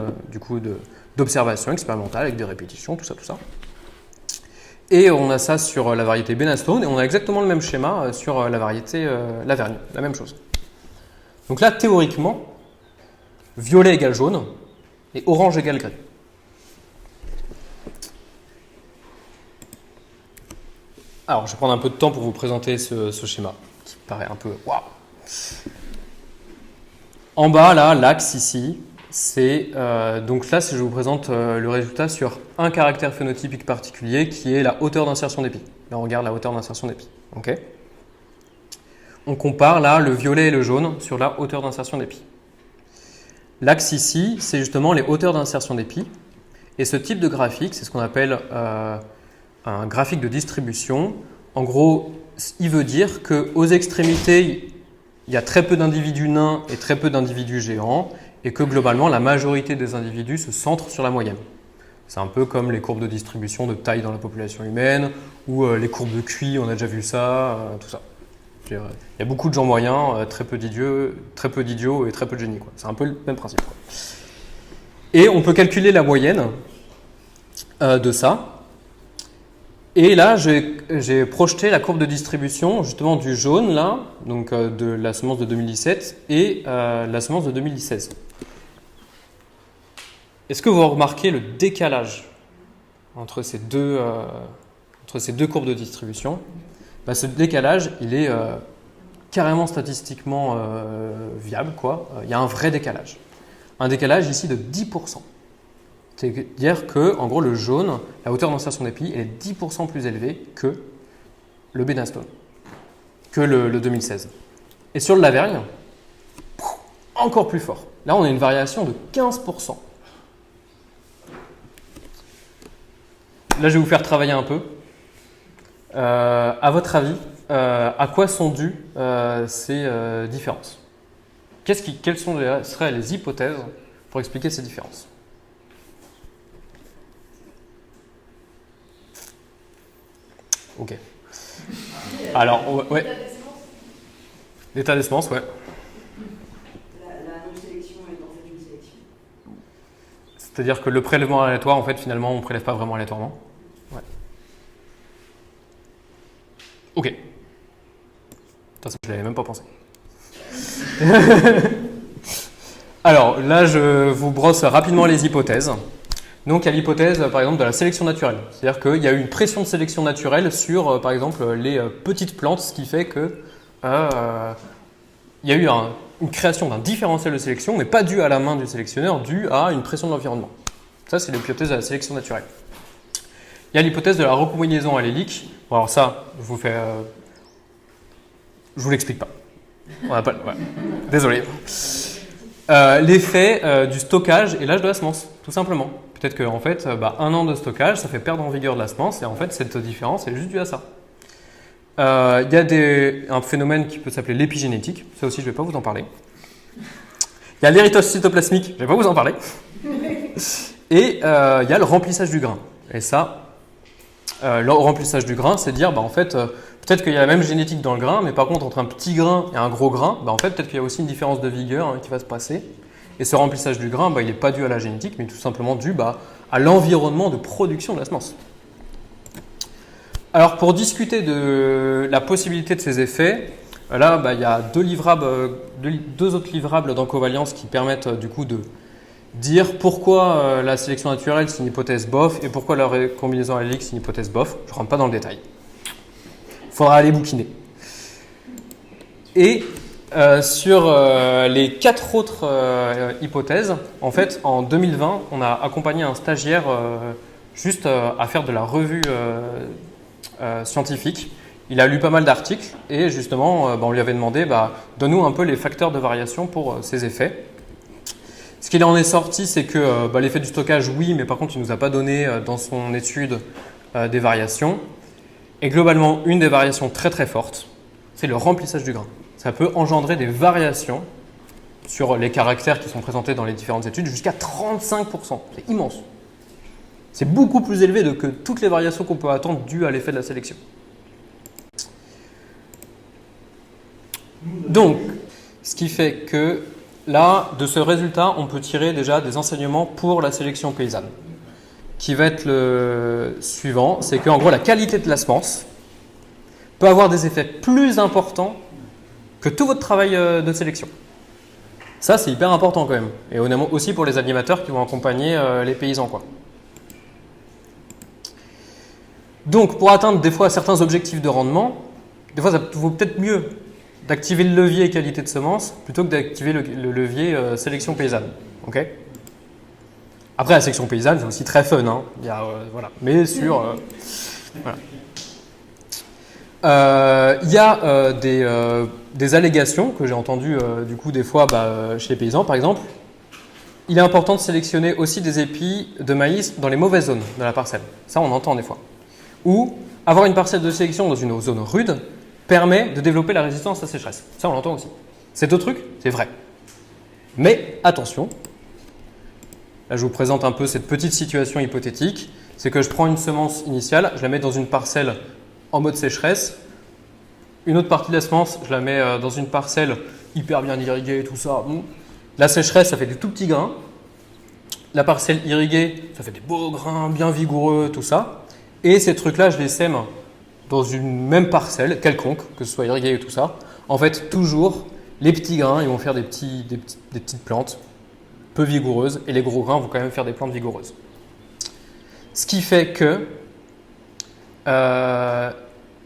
d'observation expérimentale avec des répétitions, tout ça. Et on a ça sur la variété Benastone et on a exactement le même schéma sur la variété Lavergne, la même chose. Donc là, théoriquement, violet égale jaune et orange égale gris. Alors, je vais prendre un peu de temps pour vous présenter ce schéma qui paraît un peu waouh. En bas, là, l'axe ici, c'est donc là, je vous présente le résultat sur un caractère phénotypique particulier qui est la hauteur d'insertion d'épi. Là, on regarde la hauteur d'insertion d'épi. Okay. On compare là le violet et le jaune sur la hauteur d'insertion d'épi. L'axe ici, c'est justement les hauteurs d'insertion d'épi. Et ce type de graphique, c'est ce qu'on appelle un graphique de distribution. En gros, il veut dire qu'aux extrémités, il y a très peu d'individus nains et très peu d'individus géants. Et que globalement, la majorité des individus se centrent sur la moyenne. C'est un peu comme les courbes de distribution de taille dans la population humaine, ou les courbes de QI, on a déjà vu ça, tout ça. Il y a beaucoup de gens moyens, très peu d'idiots et très peu de génies. C'est un peu le même principe. Et on peut calculer la moyenne de ça. Et là, j'ai projeté la courbe de distribution justement du jaune, là, donc de la semence de 2017 et la semence de 2016. Est-ce que vous remarquez le décalage entre ces deux courbes de distribution? Ce décalage, il est carrément statistiquement viable, quoi. Il y a un vrai décalage. un décalage ici de 10%. C'est-à-dire que, en gros, le jaune, la hauteur d'insertion d'épi, elle est 10% plus élevée que le Benastone, que le 2016. Et sur le Lavergne, encore plus fort. Là, on a une variation de 15%. Là, je vais vous faire travailler un peu. À votre avis, à quoi sont dues ces différences? Quelles seraient les hypothèses pour expliquer ces différences? Ok. Alors, ouais. L'état des semences, ouais. La non-sélection est en fait une sélection. C'est-à-dire que le prélèvement aléatoire, en fait, finalement, on ne prélève pas vraiment aléatoirement. Ouais. Ok. De toute façon, je ne l'avais même pas pensé. Alors, là, je vous brosse rapidement les hypothèses. Donc, il y a l'hypothèse, par exemple, de la sélection naturelle. C'est-à-dire qu'il y a eu une pression de sélection naturelle sur, par exemple, les petites plantes, ce qui fait que il y a eu une création d'un différentiel de sélection, mais pas dû à la main du sélectionneur, dû à une pression de l'environnement. Ça, c'est l'hypothèse de la sélection naturelle. Il y a l'hypothèse de la recombinaison allélique. Bon, alors ça, je vous l'explique pas. On n'a pas. Ouais. Désolé. L'effet du stockage et l'âge de la semence, tout simplement. Peut-être qu'en fait, un an de stockage, ça fait perdre en vigueur de la semence, et en fait, cette différence est juste due à ça. Il y a un phénomène qui peut s'appeler l'épigénétique, ça aussi je ne vais pas vous en parler. Il y a l'érythrocyte cytoplasmique, je ne vais pas vous en parler. Et il y a le remplissage du grain. Et ça, le remplissage du grain, c'est dire, en fait, peut-être qu'il y a la même génétique dans le grain, mais par contre, entre un petit grain et un gros grain, en fait, peut-être qu'il y a aussi une différence de vigueur qui va se passer. Et ce remplissage du grain, il n'est pas dû à la génétique, mais tout simplement dû à l'environnement de production de la semence. Alors, pour discuter de la possibilité de ces effets, là, il y a deux autres livrables dans Covalence qui permettent du coup de dire pourquoi la sélection naturelle c'est une hypothèse bof et pourquoi la recombinaison allélique c'est une hypothèse bof. Je ne rentre pas dans le détail. Il faudra aller bouquiner. Et sur les 4 autres hypothèses, en fait, en 2020, on a accompagné un stagiaire juste à faire de la revue scientifique. Il a lu pas mal d'articles et justement, on lui avait demandé donne-nous un peu les facteurs de variation pour ces effets. Ce qu'il en est sorti, c'est que l'effet du stockage, oui, mais par contre, il ne nous a pas donné dans son étude des variations. Et globalement, une des variations très très fortes, c'est le remplissage du grain. Ça peut engendrer des variations sur les caractères qui sont présentés dans les différentes études jusqu'à 35%. C'est immense. C'est beaucoup plus élevé que toutes les variations qu'on peut attendre dues à l'effet de la sélection. Donc, ce qui fait que là, de ce résultat, on peut tirer déjà des enseignements pour la sélection paysanne. Qui va être le suivant, c'est qu'en gros, la qualité de la semence peut avoir des effets plus importants que tout votre travail de sélection. Ça, c'est hyper important quand même. Et aussi pour les animateurs qui vont accompagner les paysans, quoi. Donc, pour atteindre des fois certains objectifs de rendement, des fois, ça vaut peut-être mieux d'activer le levier qualité de semence plutôt que d'activer le levier sélection paysanne. Okay. Après, la sélection paysanne, c'est aussi très fun. Hein. Il y a, voilà. Mais sur... voilà. Il y a des allégations que j'ai entendues du coup des fois chez les paysans, par exemple. Il est important de sélectionner aussi des épis de maïs dans les mauvaises zones de la parcelle. Ça, on entend des fois. Ou avoir une parcelle de sélection dans une zone rude permet de développer la résistance à la sécheresse. Ça, on l'entend aussi. Ces deux trucs, c'est vrai. Mais attention, là, je vous présente un peu cette petite situation hypothétique. C'est que je prends une semence initiale, je la mets dans une parcelle en mode sécheresse. Une autre partie de la semence, je la mets dans une parcelle hyper bien irriguée et tout ça. La sécheresse, ça fait des tout petits grains. La parcelle irriguée, ça fait des beaux grains bien vigoureux, tout ça. Et ces trucs-là, je les sème dans une même parcelle, quelconque, que ce soit irrigué ou tout ça. En fait, toujours, les petits grains, ils vont faire des petites plantes peu vigoureuses, et les gros grains vont quand même faire des plantes vigoureuses. Ce qui fait que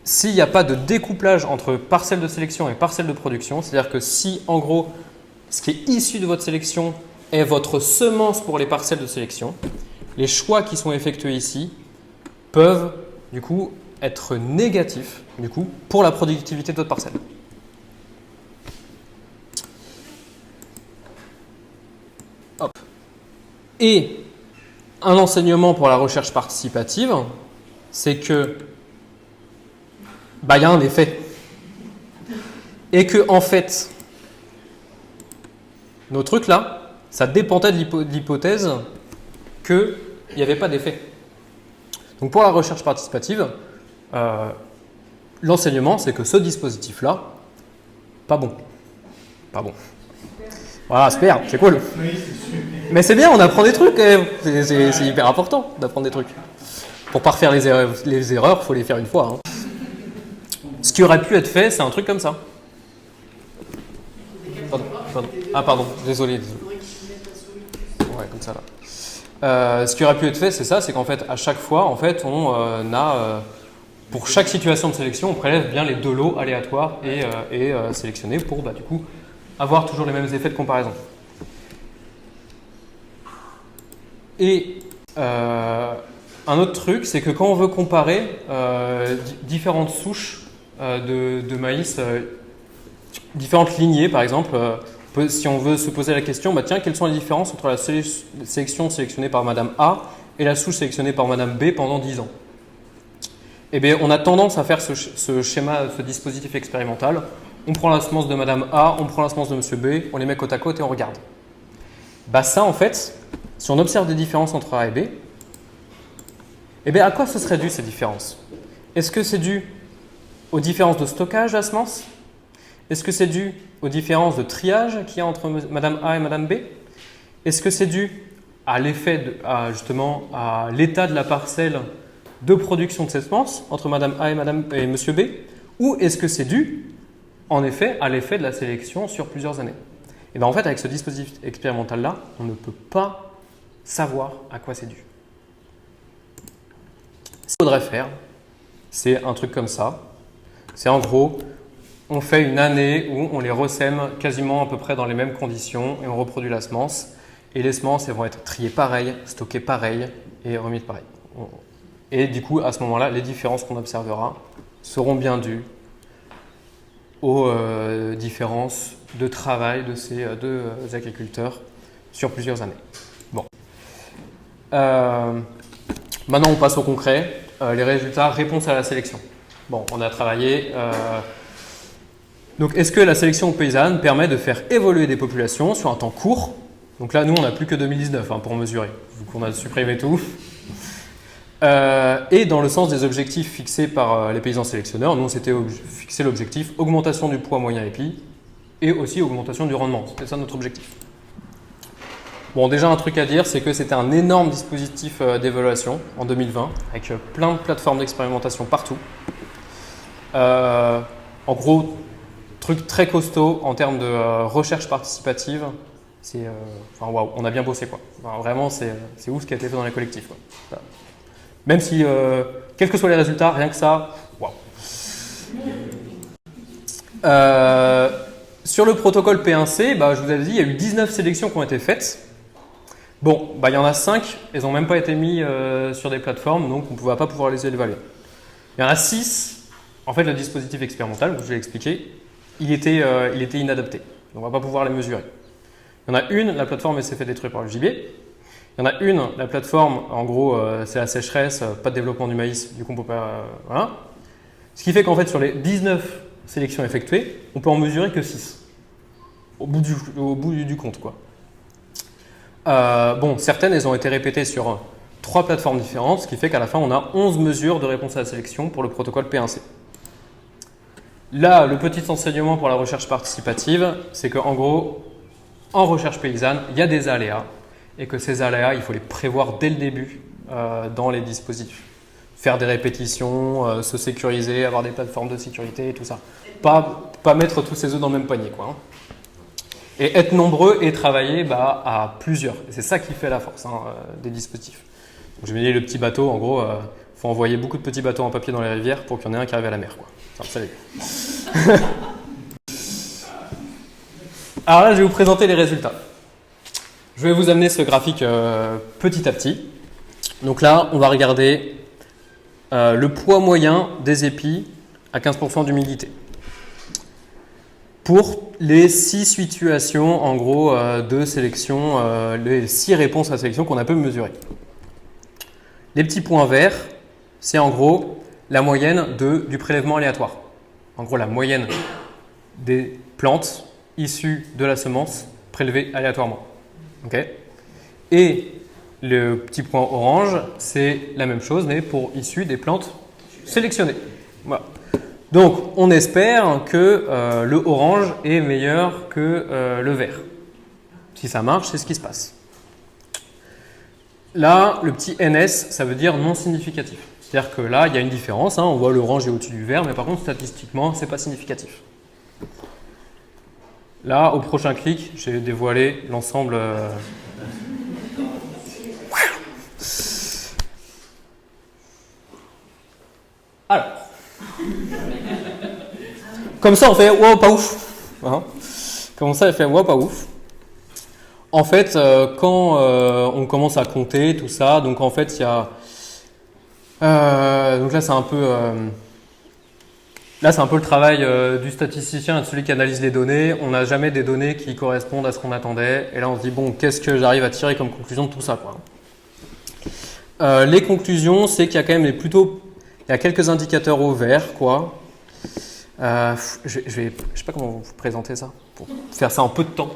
s'il n'y a pas de découplage entre parcelle de sélection et parcelle de production, c'est-à-dire que si, en gros, ce qui est issu de votre sélection est votre semence pour les parcelles de sélection, les choix qui sont effectués ici peuvent du coup être négatifs du coup, pour la productivité de votre parcelle. Hop. Et un enseignement pour la recherche participative, c'est que il y a un effet. Et que en fait, nos trucs là, ça dépendait de l'hypothèse qu'il n'y avait pas d'effet. Donc pour la recherche participative, l'enseignement, c'est que ce dispositif-là, pas bon. Pas bon. Voilà, super, c'est cool. Mais c'est bien, on apprend des trucs. C'est hyper important d'apprendre des trucs. Pour pas refaire les erreurs, il faut les faire une fois. Hein. Ce qui aurait pu être fait, c'est un truc comme ça. Pardon. Ah pardon, désolé. Ouais, comme ça là. Ce qui aurait pu être fait, c'est ça, c'est qu'en fait, à chaque fois, en fait, on a, pour chaque situation de sélection, on prélève bien les deux lots aléatoires et sélectionnés pour, du coup, avoir toujours les mêmes effets de comparaison. Et un autre truc, c'est que quand on veut comparer différentes souches de maïs, différentes lignées par exemple, si on veut se poser la question, tiens, quelles sont les différences entre la sélection sélectionnée par Madame A et la souche sélectionnée par Madame B pendant 10 ans? Eh bien, on a tendance à faire ce schéma, ce dispositif expérimental. On prend la semence de Madame A, on prend la semence de Monsieur B, on les met côte à côte et on regarde. Ça, en fait, si on observe des différences entre A et B, eh bien, à quoi ce serait dû ces différences? Est-ce que c'est dû aux différences de stockage de la semence? Est-ce que c'est dû aux différences de triage qu'il y a entre Madame A et Madame B? Est-ce que c'est dû à l'effet, justement, à l'état de la parcelle de production de cette semence entre Madame A et Monsieur B? Ou est-ce que c'est dû, en effet, à l'effet de la sélection sur plusieurs années? Et bien en fait, avec ce dispositif expérimental-là, on ne peut pas savoir à quoi c'est dû. Ce qu'il faudrait faire, c'est un truc comme ça. C'est en gros, on fait une année où on les ressème quasiment à peu près dans les mêmes conditions et on reproduit la semence. Et les semences, elles vont être triées pareil, stockées pareil et remises pareil. Et du coup, à ce moment-là, les différences qu'on observera seront bien dues aux différences de travail de ces deux agriculteurs sur plusieurs années. Bon. Maintenant, on passe au concret. Les résultats, réponse à la sélection. Bon, on a travaillé. Donc, est-ce que la sélection paysanne permet de faire évoluer des populations sur un temps court? Donc là, nous, on n'a plus que 2019 pour mesurer, vu qu'on a supprimé tout. Et dans le sens des objectifs fixés par les paysans sélectionneurs, nous, on s'était fixé l'objectif augmentation du poids moyen épi et aussi augmentation du rendement. C'était ça notre objectif. Bon, déjà un truc à dire, c'est que c'était un énorme dispositif d'évaluation en 2020 avec plein de plateformes d'expérimentation partout. En gros, truc très costaud en termes de recherche participative. C'est, waouh, on a bien bossé quoi. Enfin, vraiment, c'est ouf ce qui a été fait dans les collectifs. Quoi. Voilà. Même si, quels que soient les résultats, rien que ça, waouh. Sur le protocole P1C, je vous avais dit, il y a eu 19 sélections qui ont été faites. Bon, il y en a 5, elles n'ont même pas été mises sur des plateformes, donc on ne pouvait pas pouvoir les évaluer. Il y en a 6, en fait, le dispositif expérimental, je vous l'ai expliqué, il était inadapté. On ne va pas pouvoir les mesurer. Il y en a une, la plateforme elle s'est fait détruire par le gibier. Il y en a une, la plateforme, en gros, c'est la sécheresse, pas de développement du maïs, du coup on peut pas... voilà. Ce qui fait qu'en fait, sur les 19 sélections effectuées, on peut en mesurer que 6. Au bout du compte, quoi. Bon, certaines, elles ont été répétées sur 3 plateformes différentes, ce qui fait qu'à la fin, on a 11 mesures de réponse à la sélection pour le protocole P1C. Là, le petit enseignement pour la recherche participative, c'est qu'en gros, en recherche paysanne, il y a des aléas et que ces aléas, il faut les prévoir dès le début dans les dispositifs. Faire des répétitions, se sécuriser, avoir des plateformes de sécurité et tout ça. Pas mettre tous ses œufs dans le même panier, quoi. Et être nombreux et travailler à plusieurs. Et c'est ça qui fait la force des dispositifs. Donc, je me dis, le petit bateau, en gros, il faut envoyer beaucoup de petits bateaux en papier dans les rivières pour qu'il y en ait un qui arrive à la mer, quoi. Enfin, salut. Alors là, je vais vous présenter les résultats. Je vais vous amener ce graphique petit à petit. Donc là, on va regarder le poids moyen des épis à 15% d'humidité. Pour les 6 situations, en gros, de sélection, les 6 réponses à sélection qu'on a pu mesurer. Les petits points verts, c'est en gros la moyenne du prélèvement aléatoire. En gros, la moyenne des plantes issues de la semence prélevées aléatoirement. Okay. Et le petit point orange, c'est la même chose, mais pour issues des plantes sélectionnées. Voilà. Donc, on espère que le orange est meilleur que le vert. Si ça marche, c'est ce qui se passe. Là, le petit NS, ça veut dire non significatif. C'est-à-dire que là, il y a une différence. Hein, on voit l'orange est au-dessus du vert, mais par contre, statistiquement, ce n'est pas significatif. Là, au prochain clic, j'ai dévoilé l'ensemble. Alors, comme ça, on fait wow, pas ouf. Hein, comme ça, on fait wow, pas ouf. En fait, quand on commence à compter tout ça, donc en fait, il y a. Donc là, c'est un peu. Là, c'est un peu le travail du statisticien et de celui qui analyse les données. On n'a jamais des données qui correspondent à ce qu'on attendait. Et là, on se dit, bon, qu'est-ce que j'arrive à tirer comme conclusion de tout ça, quoi. Les conclusions, c'est qu'il y a quand même il y a quelques indicateurs au vert, quoi. Je sais pas comment vous présenter ça, pour faire ça en peu de temps.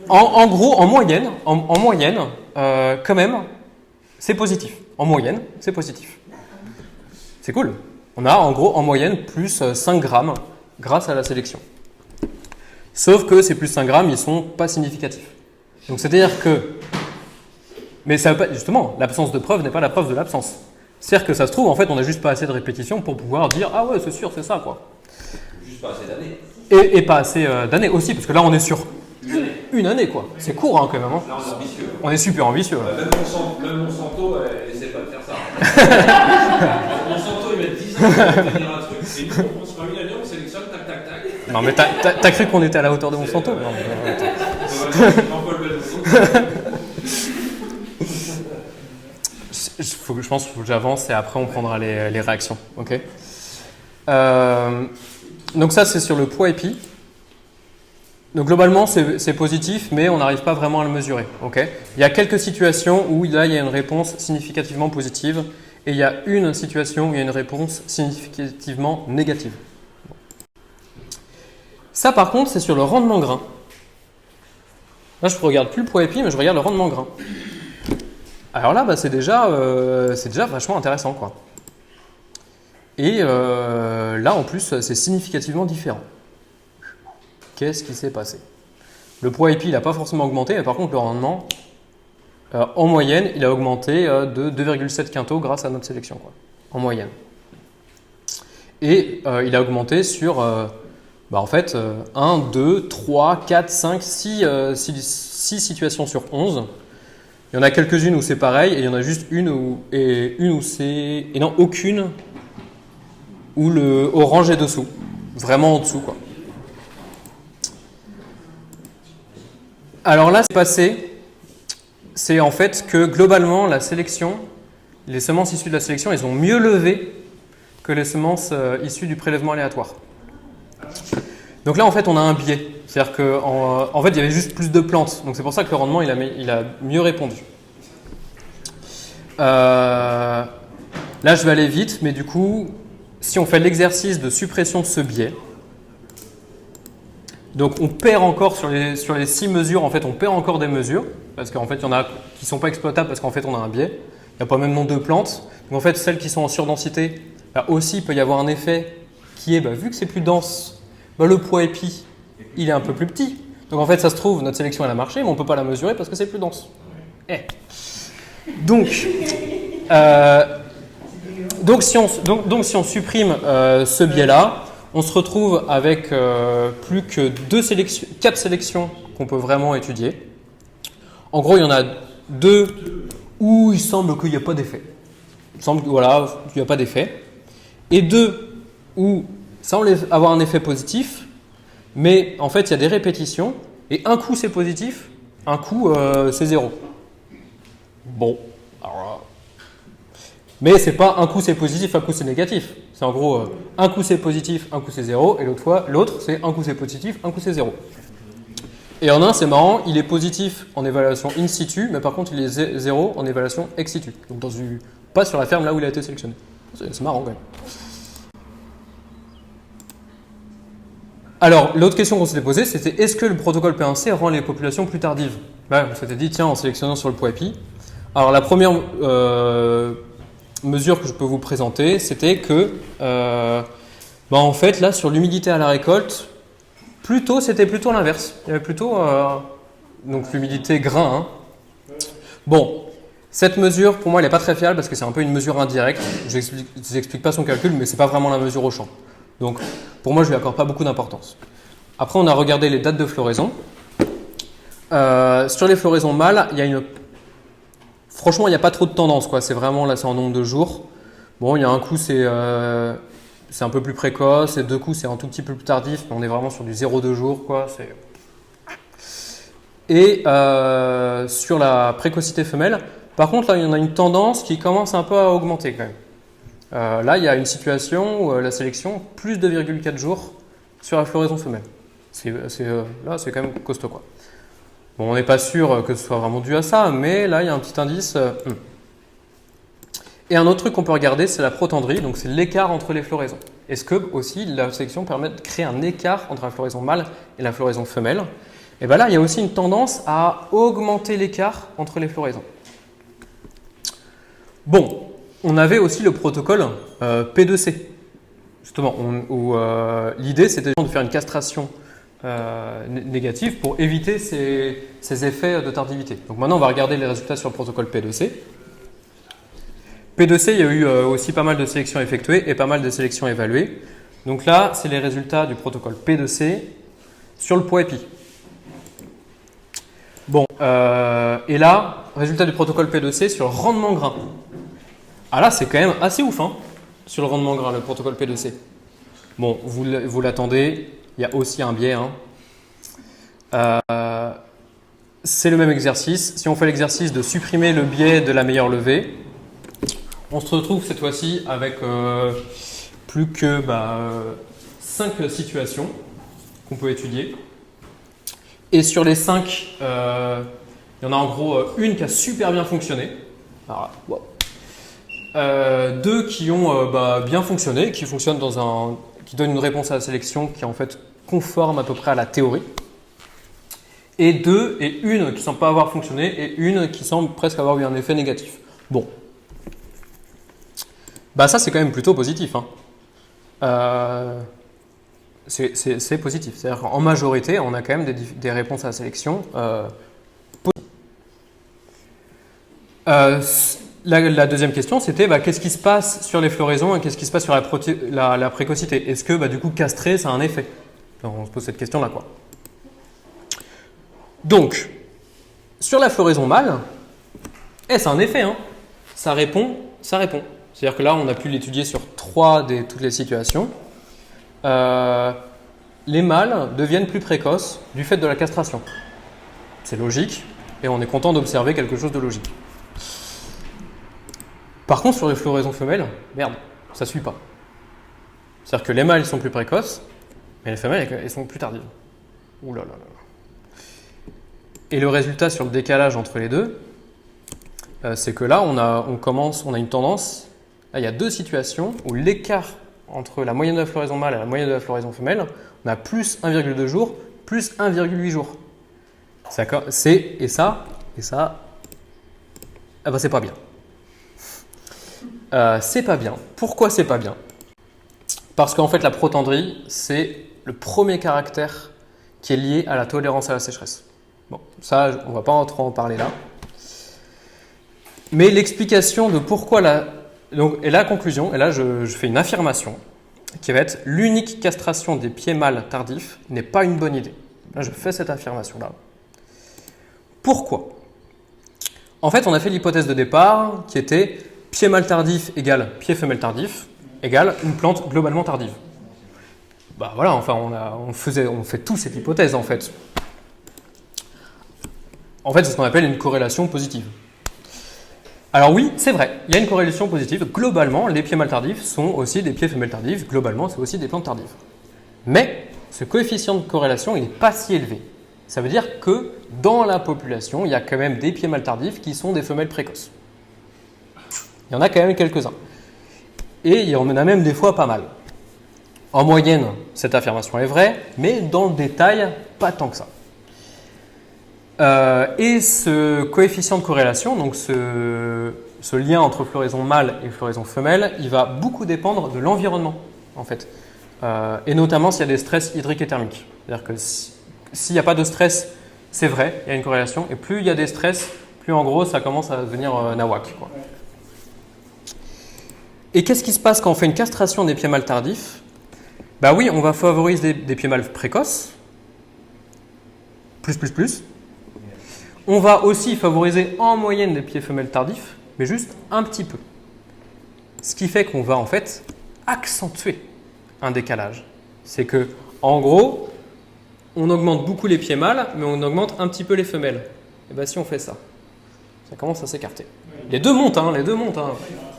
En gros, en moyenne, quand même, c'est positif. En moyenne, c'est positif. C'est cool. On a en gros en moyenne plus 5 grammes grâce à la sélection. Sauf que ces plus 5 grammes, ils ne sont pas significatifs. Donc c'est-à-dire que... Mais ça veut pas, justement, l'absence de preuve n'est pas la preuve de l'absence. C'est-à-dire que ça se trouve, en fait, on n'a juste pas assez de répétitions pour pouvoir dire « Ah ouais, c'est sûr, c'est ça, quoi. » Juste pas assez d'années. Et pas assez d'années aussi, parce que là, on est sur une année, quoi. C'est court, hein, quand même. Hein. Là, on est ambitieux. On est super ambitieux. Même Monsanto, elle essaie pas de faire ça. Monsanto, ils mettent 10 ans pour obtenir un truc, et nous, on se prend une année, on sélectionne, tac, tac, tac. Non, mais t'as cru qu'on était à la hauteur de Monsanto? Non, Jean-Paul Belmondo. Je pense qu'il faut que j'avance et après on prendra les réactions. Okay. Donc ça, c'est sur le poids épi. Donc globalement, c'est positif, mais on n'arrive pas vraiment à le mesurer. Okay. Il y a quelques situations où là, il y a une réponse significativement positive et il y a une situation où il y a une réponse significativement négative. Ça, par contre, c'est sur le rendement grain. Là, je ne regarde plus le poids épi, mais je regarde le rendement grain. Alors là, bah, c'est déjà vachement intéressant, quoi. Et là, en plus, c'est significativement différent. Qu'est-ce qui s'est passé? Le poids épi, il n'a pas forcément augmenté, mais par contre, le rendement, en moyenne, il a augmenté de 2,7 quintaux grâce à notre sélection, quoi, en moyenne. Et il a augmenté sur, en fait, 1, 2, 3, 4, 5, 6 situations sur 11. Il y en a quelques-unes où c'est pareil, et il y en a juste une où c'est... Et non, aucune où le orange est dessous. Vraiment en dessous, quoi. Alors là, ce qui s'est passé, c'est en fait que globalement, la sélection, les semences issues de la sélection, elles ont mieux levé que les semences issues du prélèvement aléatoire. Donc là, en fait, on a un biais. C'est-à-dire qu'en fait, il y avait juste plus de plantes. Donc c'est pour ça que le rendement, il a mieux répondu. Là, je vais aller vite, mais du coup, si on fait l'exercice de suppression de ce biais, donc on perd encore sur les 6 mesures, en fait, on perd encore des mesures, parce qu'en fait, il y en a qui ne sont pas exploitables parce qu'en fait, on a un biais. Il n'y a pas même nombre de plantes. Donc en fait, celles qui sont en surdensité, là aussi, il peut y avoir un effet qui est, vu que c'est plus dense, le poids épi, il est un peu plus petit. Donc en fait, ça se trouve, notre sélection, elle a marché, mais on ne peut pas la mesurer parce que c'est plus dense. Donc, si on supprime ce biais-là, on se retrouve avec plus que 4 sélections qu'on peut vraiment étudier. En gros, il y en a 2 où il semble qu'il n'y a pas d'effet. Il semble qu'il n'y a pas d'effet. Et 2 où ça semble avoir un effet positif, mais en fait, il y a des répétitions Et un coup c'est positif, un coup c'est 0. Bon, alors là. Mais c'est pas un coup c'est positif, un coup c'est négatif. C'est en gros un coup c'est positif, un coup c'est 0, et l'autre c'est un coup c'est positif, un coup c'est 0. Et en un, c'est marrant, il est positif en évaluation in situ, mais par contre il est 0 en évaluation ex situ. Donc pas sur la ferme là où il a été sélectionné. C'est marrant quand même. Alors, l'autre question qu'on s'était posée, c'était est-ce que le protocole P1C rend les populations plus tardives? On s'était dit, tiens, en sélectionnant sur le poids EPI. Alors, la première mesure que je peux vous présenter, c'était que, en fait, là, sur l'humidité à la récolte, c'était plutôt l'inverse. Il y avait plutôt donc l'humidité grain. Hein. Bon, cette mesure, pour moi, elle n'est pas très fiable parce que c'est un peu une mesure indirecte. Je vous explique pas son calcul, mais c'est pas vraiment la mesure au champ. Donc, pour moi, je lui accorde pas beaucoup d'importance. Après, on a regardé les dates de floraison. Sur les floraisons mâles, franchement, il n'y a pas trop de tendance, quoi. C'est vraiment là, c'est en nombre de jours. Bon, il y a un coup, c'est un peu plus précoce, et deux coups, c'est un tout petit peu plus tardif, mais on est vraiment sur du 0,2 jours, quoi. Et sur la précocité femelle, par contre, là, il y en a une tendance qui commence un peu à augmenter quand même. Là, il y a une situation où la sélection, plus de 2,4 jours sur la floraison femelle. Là, c'est quand même costaud, quoi. Bon, on n'est pas sûr que ce soit vraiment dû à ça, mais là, il y a un petit indice. Et un autre truc qu'on peut regarder, c'est la protandrie, donc c'est l'écart entre les floraisons. Est-ce que aussi la sélection permet de créer un écart entre la floraison mâle et la floraison femelle? Et bien là, il y a aussi une tendance à augmenter l'écart entre les floraisons. Bon, on avait aussi le protocole P2C, justement, où l'idée c'était de faire une castration négative pour éviter ces effets de tardivité. Donc maintenant, on va regarder les résultats sur le protocole P2C. P2C, il y a eu aussi pas mal de sélections effectuées et pas mal de sélections évaluées. Donc là, c'est les résultats du protocole P2C sur le poids EPI. Bon, et là, résultat du protocole P2C sur le rendement grain. Ah là, c'est quand même assez ouf, hein, sur le rendement grain, le protocole P2C. Bon, vous l'attendez, il y a aussi un biais. Hein. C'est le même exercice. Si on fait l'exercice de supprimer le biais de la meilleure levée, on se retrouve cette fois-ci avec plus que 5 situations qu'on peut étudier. Et sur les 5, il y en a en gros une qui a super bien fonctionné. Alors, wow. 2 qui ont bien fonctionné, qui fonctionnent qui donnent une réponse à la sélection qui est en fait conforme à peu près à la théorie. Et une qui ne semble pas avoir fonctionné et une qui semble presque avoir eu un effet négatif. Bon. Ça c'est quand même plutôt positif. Hein. C'est positif. C'est-à-dire qu'en majorité, on a quand même des réponses à la sélection positives. La deuxième question, c'était qu'est-ce qui se passe sur les floraisons et qu'est-ce qui se passe sur la précocité? Est-ce que du coup castrer, ça a un effet? Alors, on se pose cette question-là, quoi. Donc, sur la floraison mâle, c'est un effet, hein. Ça répond. C'est-à-dire que là, on a pu l'étudier sur toutes les situations. Les mâles deviennent plus précoces du fait de la castration. C'est logique, et on est content d'observer quelque chose de logique. Par contre, sur les floraisons femelles, merde, ça ne suit pas. C'est-à-dire que les mâles sont plus précoces, mais les femelles, elles sont plus tardives. Ouh là là là. Et le résultat sur le décalage entre les deux, c'est que là, on a une tendance. Là, il y a 2 situations où l'écart entre la moyenne de la floraison mâle et la moyenne de la floraison femelle, on a plus 1,2 jours, plus 1,8 jours. Et ça, c'est pas bien. C'est pas bien. Pourquoi c'est pas bien? Parce qu'en fait, la protandrie, c'est le premier caractère qui est lié à la tolérance à la sécheresse. Bon, ça, on va pas trop en parler là. Mais l'explication de pourquoi et la conclusion, et là je fais une affirmation qui va être l'unique castration des pieds mâles tardifs n'est pas une bonne idée. Là, je fais cette affirmation-là. Pourquoi? En fait, on a fait l'hypothèse de départ qui était pied mâle tardif égale pied femelle tardif égale une plante globalement tardive. Voilà, enfin on fait tous cette hypothèse en fait. En fait, c'est ce qu'on appelle une corrélation positive. Alors oui, c'est vrai, il y a une corrélation positive. Globalement, les pieds mâles tardifs sont aussi des pieds femelles tardifs. Globalement, c'est aussi des plantes tardives. Mais ce coefficient de corrélation, il n'est pas si élevé. Ça veut dire que dans la population, il y a quand même des pieds mâles tardifs qui sont des femelles précoces. Il y en a quand même quelques-uns. Et il y en a même des fois pas mal. En moyenne, cette affirmation est vraie, mais dans le détail, pas tant que ça. Et ce coefficient de corrélation, donc ce lien entre floraison mâle et floraison femelle, il va beaucoup dépendre de l'environnement, en fait. Et notamment s'il y a des stress hydriques et thermiques. C'est-à-dire que s'il n'y a pas de stress, c'est vrai, il y a une corrélation. Et plus il y a des stress, plus en gros, ça commence à devenir nawak, quoi. Et qu'est-ce qui se passe quand on fait une castration des pieds mâles tardifs? Bah oui, on va favoriser des pieds mâles précoces. Plus. On va aussi favoriser en moyenne des pieds femelles tardifs, mais juste un petit peu. Ce qui fait qu'on va en fait accentuer un décalage. C'est que, en gros, on augmente beaucoup les pieds mâles, mais on augmente un petit peu les femelles. Et bien si on fait ça, ça commence à s'écarter. Les deux montent,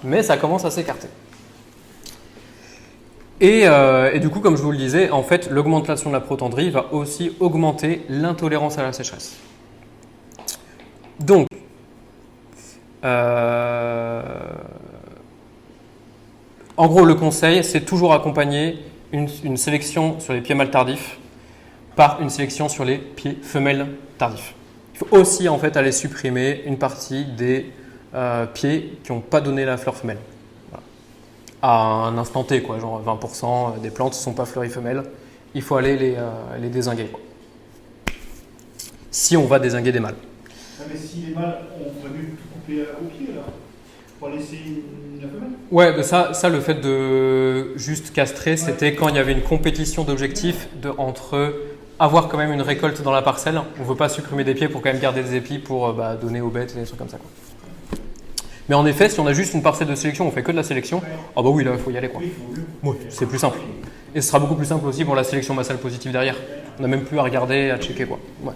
mais ça commence à s'écarter. Et du coup, comme je vous le disais, en fait, l'augmentation de la protandrie va aussi augmenter l'intolérance à la sécheresse. Donc, en gros, le conseil, c'est toujours accompagner une sélection sur les pieds mâles tardifs par une sélection sur les pieds femelles tardifs. Il faut aussi en fait aller supprimer une partie des pieds qui n'ont pas donné la fleur femelle. Voilà. À un instant T, quoi, genre 20% des plantes ne sont pas fleuries femelles. Il faut aller les dézinguer, quoi. Si on va dézinguer des mâles. Ah, mais si les mâles, on va mieux tout couper au pied, là, pour laisser la femelle. Ouais, mais ça, le fait de juste castrer, c'était quand il y avait une compétition d'objectifs entre avoir quand même une récolte dans la parcelle. On ne veut pas supprimer des pieds pour quand même garder des épis pour donner aux bêtes et des trucs comme ça, quoi. Mais en effet, si on a juste une parcelle de sélection, on fait que de la sélection, ah bah oui, là, il faut y aller, quoi. Oui, c'est plus simple. Et ce sera beaucoup plus simple aussi pour la sélection massale positive derrière. On n'a même plus à regarder, à checker, quoi. Ouais.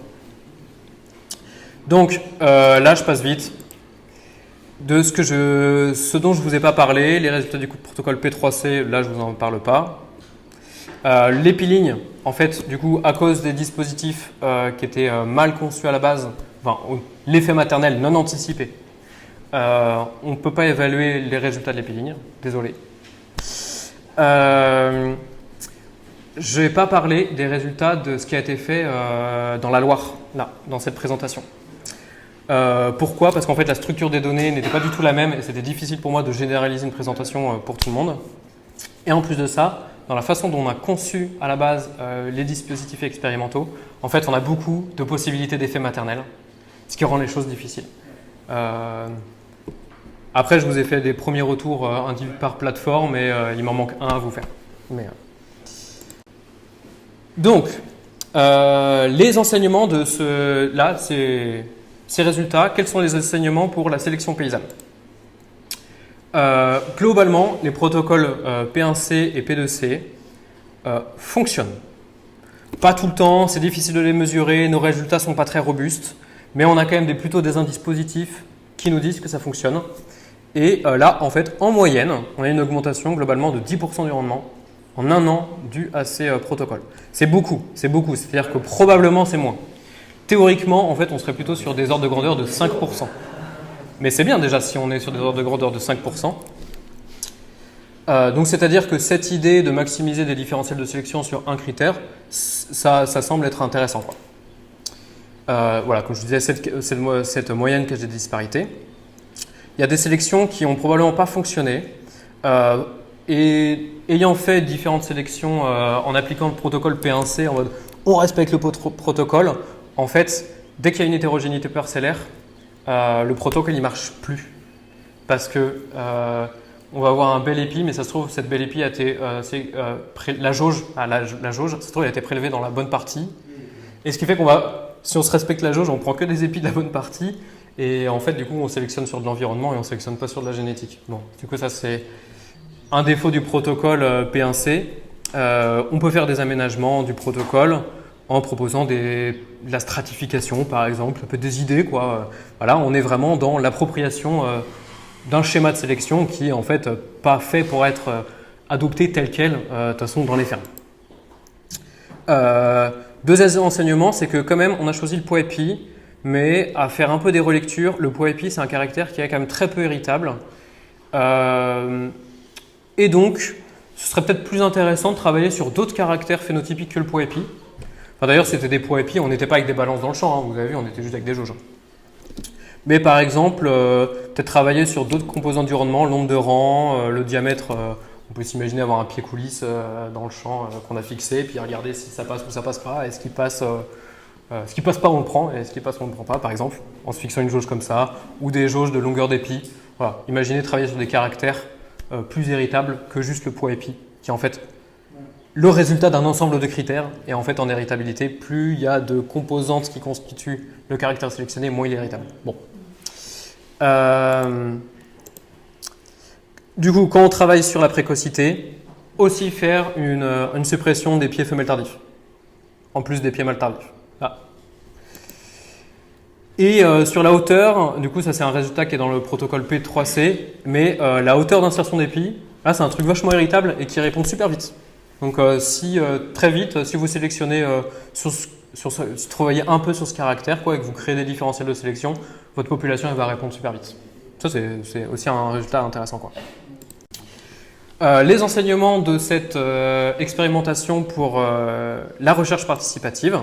Donc, là, je passe vite. De ce dont je ne vous ai pas parlé, les résultats du protocole P3C, là, je ne vous en parle pas. L'épiligne, en fait, du coup, à cause des dispositifs qui étaient mal conçus à la base, enfin, l'effet maternel non anticipé, on ne peut pas évaluer les résultats de l'épiligne. Désolé. Je ne vais pas parler des résultats de ce qui a été fait dans la Loire, là, dans cette présentation. Pourquoi? Parce qu'en fait, la structure des données n'était pas du tout la même et c'était difficile pour moi de généraliser une présentation pour tout le monde. Et en plus de ça, dans la façon dont on a conçu à la base les dispositifs expérimentaux, en fait, on a beaucoup de possibilités d'effets maternels, ce qui rend les choses difficiles. Après, je vous ai fait des premiers retours individuels par plateforme et il m'en manque un à vous faire. Donc, les enseignements de ces résultats, quels sont les enseignements pour la sélection paysanne? Globalement, les protocoles P1C et P2C fonctionnent. Pas tout le temps, c'est difficile de les mesurer, nos résultats ne sont pas très robustes, mais on a quand même plutôt des indices positifs qui nous disent que ça fonctionne. Et là, en fait, en moyenne, on a une augmentation globalement de 10% du rendement en un an dû à ces protocoles. C'est beaucoup, c'est-à-dire que probablement c'est moins. Théoriquement, en fait, on serait plutôt sur des ordres de grandeur de 5%. Mais c'est bien déjà si on est sur des ordres de grandeur de 5%. Donc c'est-à-dire que cette idée de maximiser des différentiels de sélection sur un critère, ça semble être intéressant, quoi. Voilà, comme je vous disais, cette moyenne cache des disparités. Il y a des sélections qui n'ont probablement pas fonctionné. Et ayant fait différentes sélections en appliquant le protocole P1C en mode on respecte le protocole, en fait, dès qu'il y a une hétérogénéité parcellaire, le protocole il marche plus parce que on va avoir un bel épi, mais ça se trouve cette belle épi a été la jauge, ça se trouve elle a été prélevée dans la bonne partie, et ce qui fait qu'on va, si on se respecte la jauge, on prend que des épis de la bonne partie, et en fait du coup on sélectionne sur de l'environnement et on sélectionne pas sur de la génétique. Bon, du coup ça c'est un défaut du protocole P1C. On peut faire des aménagements du protocole. en proposant de la stratification, par exemple, un peu des idées, quoi. Voilà, on est vraiment dans l'appropriation d'un schéma de sélection qui est en fait pas fait pour être adopté tel quel, de toute façon, dans les fermes. Deuxième enseignement, c'est que quand même, on a choisi le poids épi, mais à faire un peu des relectures, le poids épi, c'est un caractère qui est quand même très peu héritable. Et donc, ce serait peut-être plus intéressant de travailler sur d'autres caractères phénotypiques que le poids épi. Enfin, d'ailleurs, c'était des poids épis, on n'était pas avec des balances dans le champ, hein, vous avez vu, on était juste avec des jauges. Mais par exemple, peut-être travailler sur d'autres composantes du rendement, l'ombre de rang, le diamètre, on peut s'imaginer avoir un pied coulisse dans le champ qu'on a fixé, puis regarder si ça passe ou ça passe pas, et ce qui passe pas, on le prend, et ce qui passe, on ne le prend pas, par exemple, en se fixant une jauge comme ça, ou des jauges de longueur d'épi. Voilà. Imaginez travailler sur des caractères plus héritables que juste le poids épi, qui est en fait le résultat d'un ensemble de critères. Et en fait, en héritabilité, plus il y a de composantes qui constituent le caractère sélectionné, moins il est héritable. Bon. Du coup, quand on travaille sur la précocité, aussi faire une suppression des pieds femelles tardifs, en plus des pieds mâles tardifs. Là. Et sur la hauteur, du coup, ça c'est un résultat qui est dans le protocole P3C, mais la hauteur d'insertion d'épi, là c'est un truc vachement héritable et qui répond super vite. Donc si très vite, si vous sélectionnez, si vous travaillez un peu sur ce caractère, quoi, et que vous créez des différentiels de sélection, votre population elle va répondre super vite. Ça c'est aussi un résultat intéressant, quoi. Les enseignements de cette expérimentation pour la recherche participative.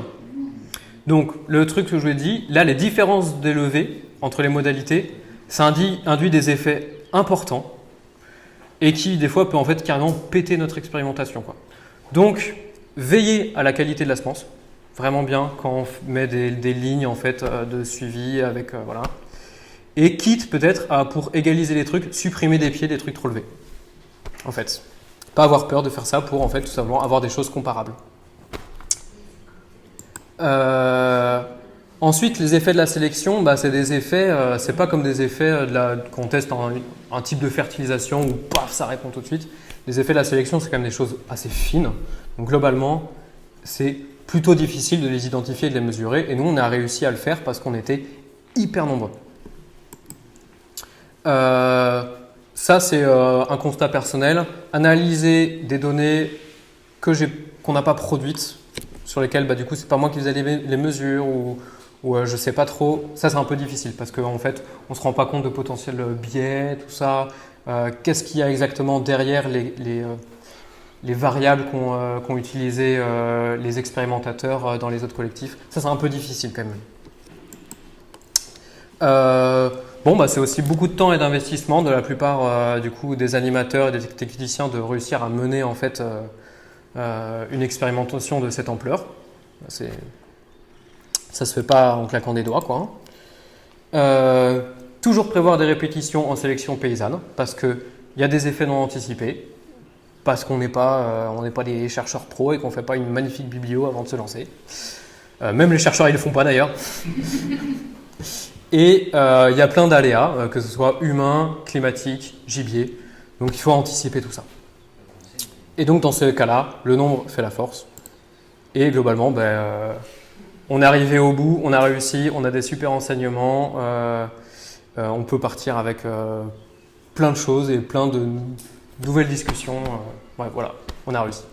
Donc, le truc que je vous ai dit, là, les différences d'élevés entre les modalités, ça induit des effets importants et qui, des fois, peut en fait carrément péter notre expérimentation, quoi. Donc, veillez à la qualité de la semence, vraiment bien quand on met des lignes en fait de suivi avec voilà. Et quitte peut-être à, pour égaliser les trucs, supprimer des pieds des trucs trop levés. En fait, pas avoir peur de faire ça pour en fait tout simplement avoir des choses comparables. Ensuite, les effets de la sélection, bah, c'est des effets, c'est pas comme des effets qu'on teste un type de fertilisation où paf, ça répond tout de suite. Les effets de la sélection, c'est quand même des choses assez fines. Donc globalement, c'est plutôt difficile de les identifier et de les mesurer. Et nous, on a réussi à le faire parce qu'on était hyper nombreux. Ça, c'est un constat personnel. Analyser des données qu'on n'a pas produites, sur lesquelles, bah, du coup, c'est pas moi qui faisais les mesures ou je sais pas trop. Ça, c'est un peu difficile parce qu'en fait, on se rend pas compte de potentiels biais, tout ça. Qu'est-ce qu'il y a exactement derrière les variables qu'ont utilisées les expérimentateurs dans les autres collectifs. Ça, c'est un peu difficile quand même. Bon, bah, c'est aussi beaucoup de temps et d'investissement de la plupart du coup, des animateurs et des techniciens de réussir à mener en fait, une expérimentation de cette ampleur. Ça se fait pas en claquant des doigts, quoi. Toujours prévoir des répétitions en sélection paysanne parce qu'il y a des effets non anticipés, parce qu'on n'est pas des chercheurs pros et qu'on ne fait pas une magnifique biblio avant de se lancer. Même les chercheurs, ils ne le font pas d'ailleurs. Et il y a plein d'aléas, que ce soit humain, climatique, gibier. Donc il faut anticiper tout ça. Et donc dans ce cas-là, le nombre fait la force. Et globalement, on est arrivé au bout, on a réussi, on a des super enseignements. On peut partir avec plein de choses et plein de nouvelles discussions. Ouais, voilà, on a réussi.